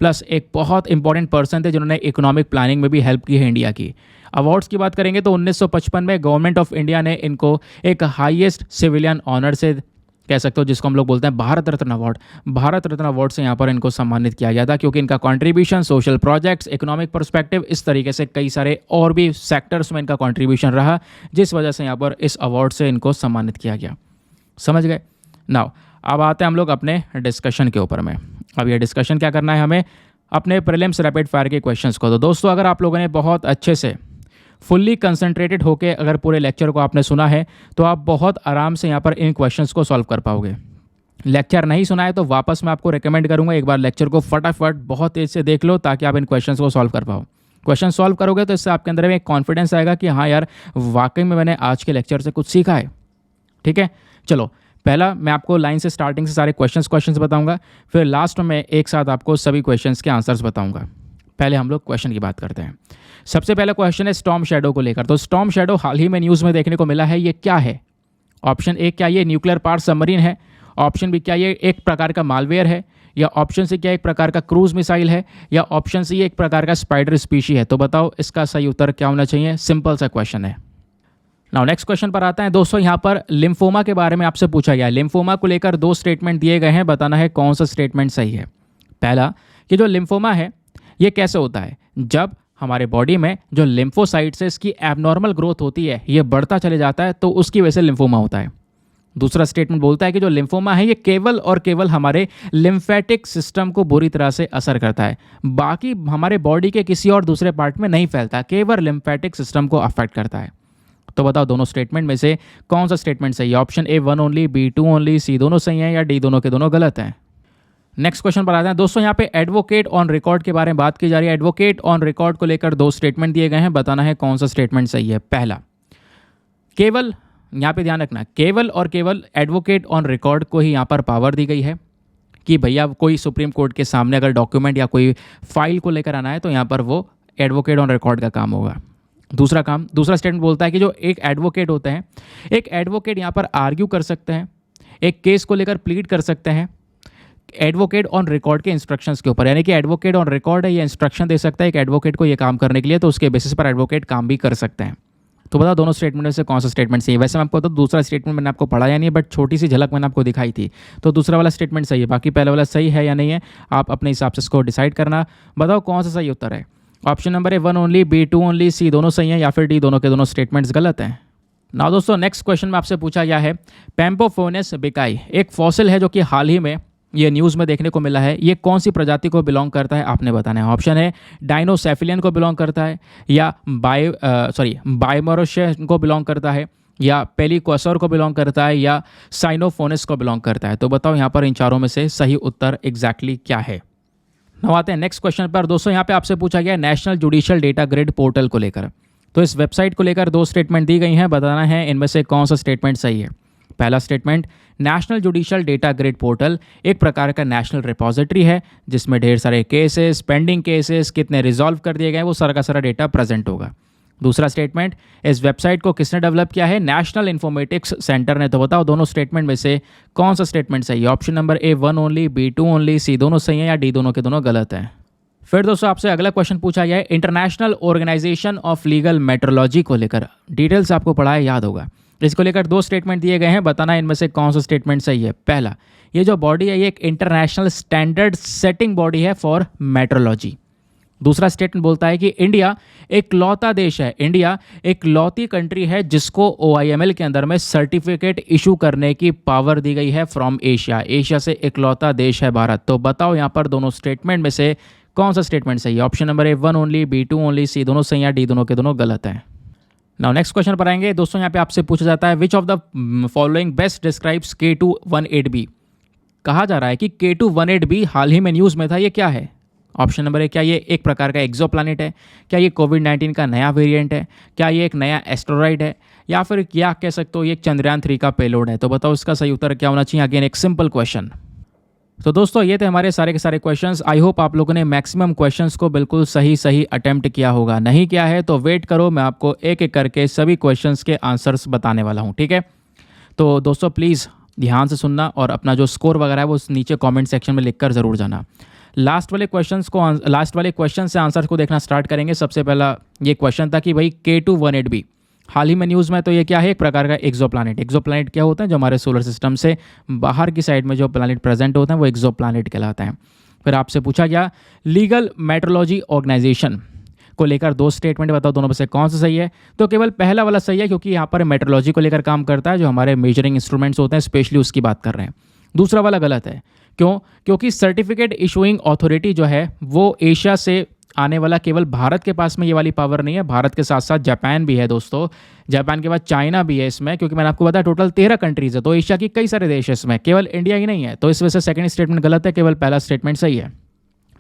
प्लस एक बहुत इंपॉर्टेंट पर्सन थे जिन्होंने इकोनॉमिक प्लानिंग में भी हेल्प की है इंडिया की। अवार्ड्स की बात करेंगे तो 1955 में गवर्नमेंट ऑफ इंडिया ने इनको एक हाईएस्ट सिविलियन ऑनर से कह सकते हो जिसको हम लोग बोलते हैं भारत रत्न अवार्ड, भारत रत्न अवार्ड से यहाँ पर इनको सम्मानित किया गया था, क्योंकि इनका contribution social projects, economic perspective, इस तरीके से कई सारे और भी सेक्टर्स में इनका कंट्रीब्यूशन रहा, जिस वजह से यहाँ पर इस अवार्ड से इनको सम्मानित किया गया। समझ गए? नाउ अब आते हैं हम लोग अपने डिस्कशन के ऊपर में। अब ये डिस्कशन क्या करना है हमें, अपने प्रीलिम्स रैपिड फायर के क्वेश्चंस को। तो दोस्तों अगर आप लोगों ने बहुत अच्छे से फुल्ली कंसंट्रेटेड होकर अगर पूरे लेक्चर को आपने सुना है तो आप बहुत आराम से यहाँ पर इन क्वेश्चंस को सॉल्व कर पाओगे। लेक्चर नहीं सुना है तो वापस मैं आपको रिकमेंड करूँगा एक बार लेक्चर को फटाफट बहुत तेज़ से देख लो, ताकि आप इन क्वेश्चंस को सॉल्व कर पाओ। क्वेश्चन सॉल्व करोगे तो इससे आपके अंदर में एक कॉन्फिडेंस आएगा कि हाँ यार वाकई में मैंने आज के लेक्चर से कुछ सीखा है। ठीक है, चलो पहला मैं आपको लाइन से स्टार्टिंग से सारे क्वेश्चंस बताऊंगा, फिर लास्ट में एक साथ आपको सभी क्वेश्चंस के आंसर्स बताऊंगा। पहले हम लोग क्वेश्चन की बात करते हैं। सबसे पहला क्वेश्चन है स्टॉर्म शैडो को लेकर। तो स्टॉर्म शैडो हाल ही में न्यूज़ में देखने को मिला है, ये क्या है? ऑप्शन ए क्या ये न्यूक्लियर पावर सबमरीन है? ऑप्शन बी क्या ये एक प्रकार का मालवेयर है? या ऑप्शन सी क्या एक प्रकार का क्रूज मिसाइल है? या ऑप्शन सी एक प्रकार का स्पाइडर स्पीशी है? तो बताओ इसका सही उत्तर क्या होना चाहिए। सिंपल सा क्वेश्चन है। नाउ नेक्स्ट क्वेश्चन पर आता है दोस्तों। यहाँ पर लिम्फोमा के बारे में आपसे पूछा गया है। लिम्फोमा को लेकर 2 स्टेटमेंट दिए गए हैं, बताना है कौन सा स्टेटमेंट सही है। पहला कि जो लिम्फोमा है ये कैसे होता है, जब हमारे बॉडी में जो लिम्फोसाइट्स है इसकी एबनॉर्मल ग्रोथ होती है, ये बढ़ता चले जाता है, तो उसकी वजह से लिम्फोमा होता है। दूसरा स्टेटमेंट बोलता है कि जो लिम्फोमा है ये केवल और केवल हमारे लिम्फेटिक सिस्टम को बुरी तरह से असर करता है, बाकी हमारे बॉडी के किसी और दूसरे पार्ट में नहीं फैलता, केवल लिम्फेटिक सिस्टम को अफेक्ट करता है। तो बताओ दोनों स्टेटमेंट में से कौन सा स्टेटमेंट सही है। Option A 1 only, B 2 only, C दोनों सही हैं, या डी दोनों के दोनों गलत हैं। नेक्स्ट क्वेश्चन पर आते हैं दोस्तों। यहाँ पे एडवोकेट ऑन रिकॉर्ड के बारे में बात की जा रही है। एडवोकेट ऑन रिकॉर्ड को लेकर 2 स्टेटमेंट दिए गए हैं, बताना है कौन सा स्टेटमेंट सही है। पहला, केवल, यहाँ पे ध्यान रखना, केवल और केवल एडवोकेट ऑन रिकॉर्ड को ही यहाँ पर पावर दी गई है कि भैया कोई सुप्रीम कोर्ट के सामने अगर डॉक्यूमेंट या कोई फाइल को लेकर आना है तो यहाँ पर वो एडवोकेट ऑन रिकॉर्ड का काम होगा। दूसरा स्टेटमेंट बोलता है कि जो एक एडवोकेट होते हैं, एक एडवोकेट यहाँ पर आर्ग्यू कर सकते हैं, एक केस को लेकर प्लीड कर सकते हैं एडवोकेट ऑन रिकॉर्ड के इंस्ट्रक्शंस के ऊपर, यानी कि एडवोकेट ऑन रिकॉर्ड है, ये इंस्ट्रक्शन दे सकता है एक एडवोकेट को ये काम करने के लिए, तो उसके बेसिस पर एडवोकेट काम भी कर सकते हैं। तो बताओ दोनों स्टेटमेंट में से कौन सा स्टेटमेंट सही है। वैसे मैं आपको तो दूसरा स्टेटमेंट मैंने आपको पढ़ाया नहीं है, बट छोटी सी झलक मैंने आपको दिखाई थी, तो दूसरा वाला स्टेटमेंट सही है, बाकी पहला वाला सही है या नहीं है आप अपने हिसाब से इसको डिसाइड करना। बताओ कौन सा सही उत्तर है। Option number A 1 only, B 2 only, C दोनों सही हैं, या फिर डी दोनों के दोनों स्टेटमेंट्स गलत हैं। ना दोस्तों नेक्स्ट क्वेश्चन में आपसे पूछा गया है पैम्पोफोनेस बिकाई एक फॉसिल है जो कि हाल ही में ये न्यूज़ में देखने को मिला है, ये कौन सी प्रजाति को बिलोंग करता है आपने बताना है। ऑप्शन है डायनोसेफिलियन को बिलोंग करता है, या बायोमोरोशियस को बिलोंग करता है, या पेलिकोसोर को बिलोंग करता है, या साइनोफोनेस को बिलोंग करता है। तो बताओ यहाँ पर इन चारों में से सही उत्तर एग्जैक्टली क्या है। अब आते हैं नेक्स्ट क्वेश्चन पर दोस्तों। यहाँ पे आपसे पूछा गया national judicial data grid portal को लेकर। तो इस वेबसाइट को लेकर 2 स्टेटमेंट दी गई हैं, बताना है इनमें से कौन सा स्टेटमेंट सही है। पहला statement, national judicial data grid portal एक प्रकार का नेशनल रिपोजिटरी है जिसमें ढेर सारे केसेस, पेंडिंग केसेस, कितने रिजॉल्व कर दिए गए, वो सारा का सारा डेटा प्रेजेंट होगा। दूसरा स्टेटमेंट, इस वेबसाइट को किसने डेवलप किया है, नेशनल इन्फॉर्मेटिक्स सेंटर ने। तो बताओ दोनों स्टेटमेंट में से कौन सा स्टेटमेंट सही है। Option number A 1 only, B 2 only, C दोनों सही हैं, या डी दोनों के दोनों गलत हैं। फिर दोस्तों आपसे अगला क्वेश्चन पूछा गया है International Organization of Legal Metrology को लेकर। डिटेल्स आपको पढ़ा है, याद होगा। इसको लेकर 2 स्टेटमेंट दिए गए हैं, बताना इनमें से कौन सा स्टेटमेंट सही है। पहला, ये जो बॉडी है ये एक इंटरनेशनल स्टैंडर्ड सेटिंग बॉडी है फॉर मेट्रोलॉजी। दूसरा स्टेटमेंट बोलता है कि इंडिया एक लौता देश है, इंडिया एक लौती कंट्री है जिसको OIML के अंदर में सर्टिफिकेट इशू करने की पावर दी गई है फ्रॉम एशिया। एशिया से एक लौता देश है भारत। तो बताओ यहाँ पर दोनों स्टेटमेंट में से कौन सा स्टेटमेंट सही है। Option number A 1 only, B 2 only, C दोनों सही हैं, डी दोनों के दोनों गलत हैं। नाउ नेक्स्ट क्वेश्चन पर आएंगे दोस्तों। यहाँ पे आपसे पूछा जाता है which of the following best describes K218b। कहा जा रहा है कि K218b हाल ही में न्यूज़ में था, ये क्या है। ऑप्शन नंबर ए, क्या ये एक प्रकार का एक्सोप्लैनेट है, क्या ये कोविड-19 का नया वेरिएंट है, क्या ये एक नया एस्टेरॉइड है, या फिर क्या कह सकते हो ये एक चंद्रयान 3 का पेलोड है। तो बताओ इसका सही उत्तर क्या होना चाहिए। अगेन एक सिंपल क्वेश्चन। तो दोस्तों ये थे हमारे सारे के सारे क्वेश्चंस। आई होप आप लोगों ने मैक्सिमम क्वेश्चंस को बिल्कुल सही सही अटेम्प्ट किया होगा। नहीं किया है तो वेट करो, मैं आपको एक एक करके सभी क्वेश्चंस के आंसर्स बताने वाला हूँ, ठीक है। तो दोस्तों प्लीज़ ध्यान से सुनना और अपना जो स्कोर वगैरह है वो नीचे कमेंट सेक्शन में लिखकर ज़रूर जाना। लास्ट वाले क्वेश्चन से आंसर को देखना स्टार्ट करेंगे। सबसे पहला ये क्वेश्चन था कि भाई K2-18b हाल ही में न्यूज़ में, तो ये क्या है, एक प्रकार का एक्सोप्लैनेट क्या होता है, जो हमारे सोलर सिस्टम से बाहर की साइड में जो प्लैनेट प्रेजेंट होते हैं वो एक्सोप्लैनेट कहलाते हैं। फिर आपसे पूछा गया लीगल मेट्रोलॉजी ऑर्गेनाइजेशन को लेकर दो स्टेटमेंट बताओ, दोनों में से कौन सा सही है। तो केवल पहला वाला सही है, क्योंकि यहाँ पर मेट्रोलॉजी को लेकर काम करता है, जो हमारे मेजरिंग इंस्ट्रूमेंट्स होते हैं स्पेशली उसकी बात कर रहे हैं। दूसरा वाला गलत है। क्यों? क्योंकि सर्टिफिकेट इशूइंग अथॉरिटी जो है वो एशिया से आने वाला, केवल भारत के पास में ये वाली पावर नहीं है, भारत के साथ साथ जापान भी है दोस्तों, जापान के बाद चाइना भी है इसमें, क्योंकि मैंने आपको बताया टोटल 13 कंट्रीज है, तो एशिया की कई सारे देश है इसमें, केवल इंडिया ही नहीं है। तो इस वजह से सेकंड स्टेटमेंट गलत है, केवल पहला स्टेटमेंट सही है।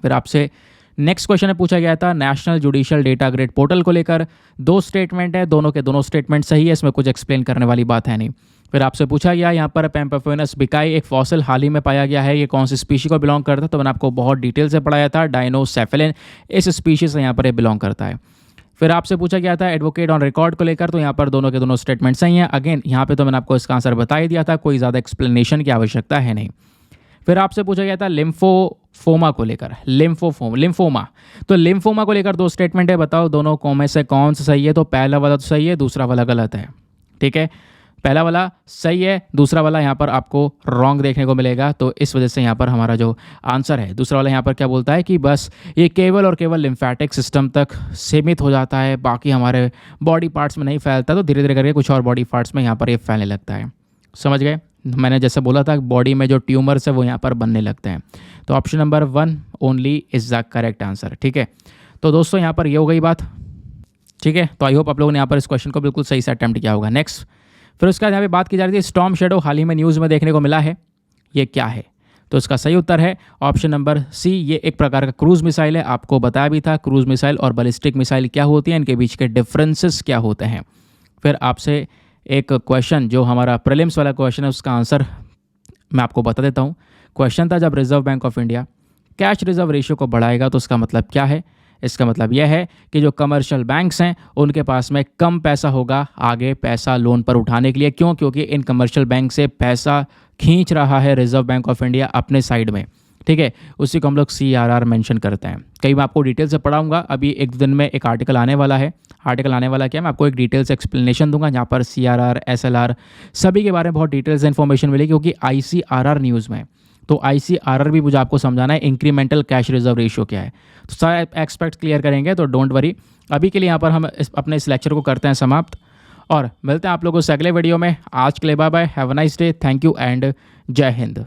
फिर आपसे नेक्स्ट क्वेश्चन में पूछा गया था national judicial data grid portal को लेकर, दो स्टेटमेंट है, दोनों के दोनों स्टेटमेंट सही है, इसमें कुछ एक्सप्लेन करने वाली बात है नहीं। फिर आपसे पूछा गया यहाँ पर पैम्पाफोइनस बिकाई एक फॉसिल हाल ही में पाया गया है, ये कौन सी स्पीशी को बिलोंग करता है, तो मैंने आपको बहुत डिटेल से पढ़ाया था, डायनोसेफेलिन इस स्पीशी से यहाँ पर ये बिलोंग करता है। फिर आपसे पूछा गया था एडवोकेट ऑन रिकॉर्ड को लेकर, तो यहाँ पर दोनों के दोनों स्टेटमेंट सही हैं। अगेन यहाँ पे तो मैंने आपको इसका आंसर बता ही दिया था, कोई ज़्यादा एक्सप्लेनेशन की आवश्यकता है नहीं। फिर आपसे पूछा गया था लिम्फोमा को लेकर, लिम्फोमा तो लिम्फोमा को लेकर दो स्टेटमेंट है, बताओ दोनों को में से कौन सा सही है। तो पहला वाला तो सही है, दूसरा वाला गलत है, ठीक है। पहला वाला सही है, दूसरा वाला यहाँ पर आपको रॉन्ग देखने को मिलेगा, तो इस वजह से यहाँ पर हमारा जो आंसर है दूसरा वाला यहाँ पर क्या बोलता है कि बस ये केवल और केवल लिम्फेटिक सिस्टम तक सीमित हो जाता है, बाकी हमारे बॉडी पार्ट्स में नहीं फैलता, तो धीरे धीरे करके कुछ और बॉडी पार्ट्स में यहाँ पर ये फैलने लगता है। समझ गए? मैंने जैसे बोला था बॉडी में जो ट्यूमर्स है वो यहाँ पर बनने लगते हैं। तो option number 1 only is the correct answer, ठीक है। तो दोस्तों यहाँ पर ये हो गई बात, ठीक है। तो आई होप आप लोगों ने यहाँ पर इस क्वेश्चन को बिल्कुल सही से अटेम्प्ट किया होगा। नेक्स्ट फिर उसके बाद यहाँ पे बात की जा रही थी स्टॉर्म शैडो हाल ही में न्यूज़ में देखने को मिला है, ये क्या है। तो इसका सही उत्तर है ऑप्शन नंबर सी, ये एक प्रकार का क्रूज मिसाइल है। आपको बताया भी था क्रूज मिसाइल और बैलिस्टिक मिसाइल क्या होती है, इनके बीच के डिफरेंसेस क्या होते हैं। फिर आपसे एक क्वेश्चन जो हमारा प्रीलिम्स वाला क्वेश्चन है, उसका आंसर मैं आपको बता देता हूँ। क्वेश्चन था जब reserve bank of India cash reserve ratio को बढ़ाएगा तो उसका मतलब क्या है। इसका मतलब यह है कि जो कमर्शियल बैंक्स हैं उनके पास में कम पैसा होगा आगे पैसा लोन पर उठाने के लिए। क्यों? क्योंकि इन कमर्शियल बैंक से पैसा खींच रहा है रिजर्व बैंक ऑफ इंडिया अपने साइड में, ठीक है। उसी को हम लोग CRR मेंशन करते हैं। कई मैं आपको डिटेल से पढ़ाऊंगा, अभी एक दिन में एक आर्टिकल आने वाला है। आर्टिकल आने वाला क्या, मैं आपको एक डिटेल से एक्सप्लेनेशन दूंगा जहाँ पर CRR SLR सभी के बारे में बहुत डिटेल से इन्फॉर्मेशन मिलेगी, क्योंकि ICRR न्यूज़ में, तो ICRR भी मुझे आपको समझाना है इंक्रीमेंटल कैश रिजर्व रेशियो क्या है, तो सारे एक्सपेक्ट क्लियर करेंगे, तो डोंट वरी। अभी के लिए यहाँ पर हम अपने इस लेक्चर को करते हैं समाप्त और मिलते हैं आप लोगों से अगले वीडियो में। आज के लिए bye bye, have a nice day, thank you and Jai Hind.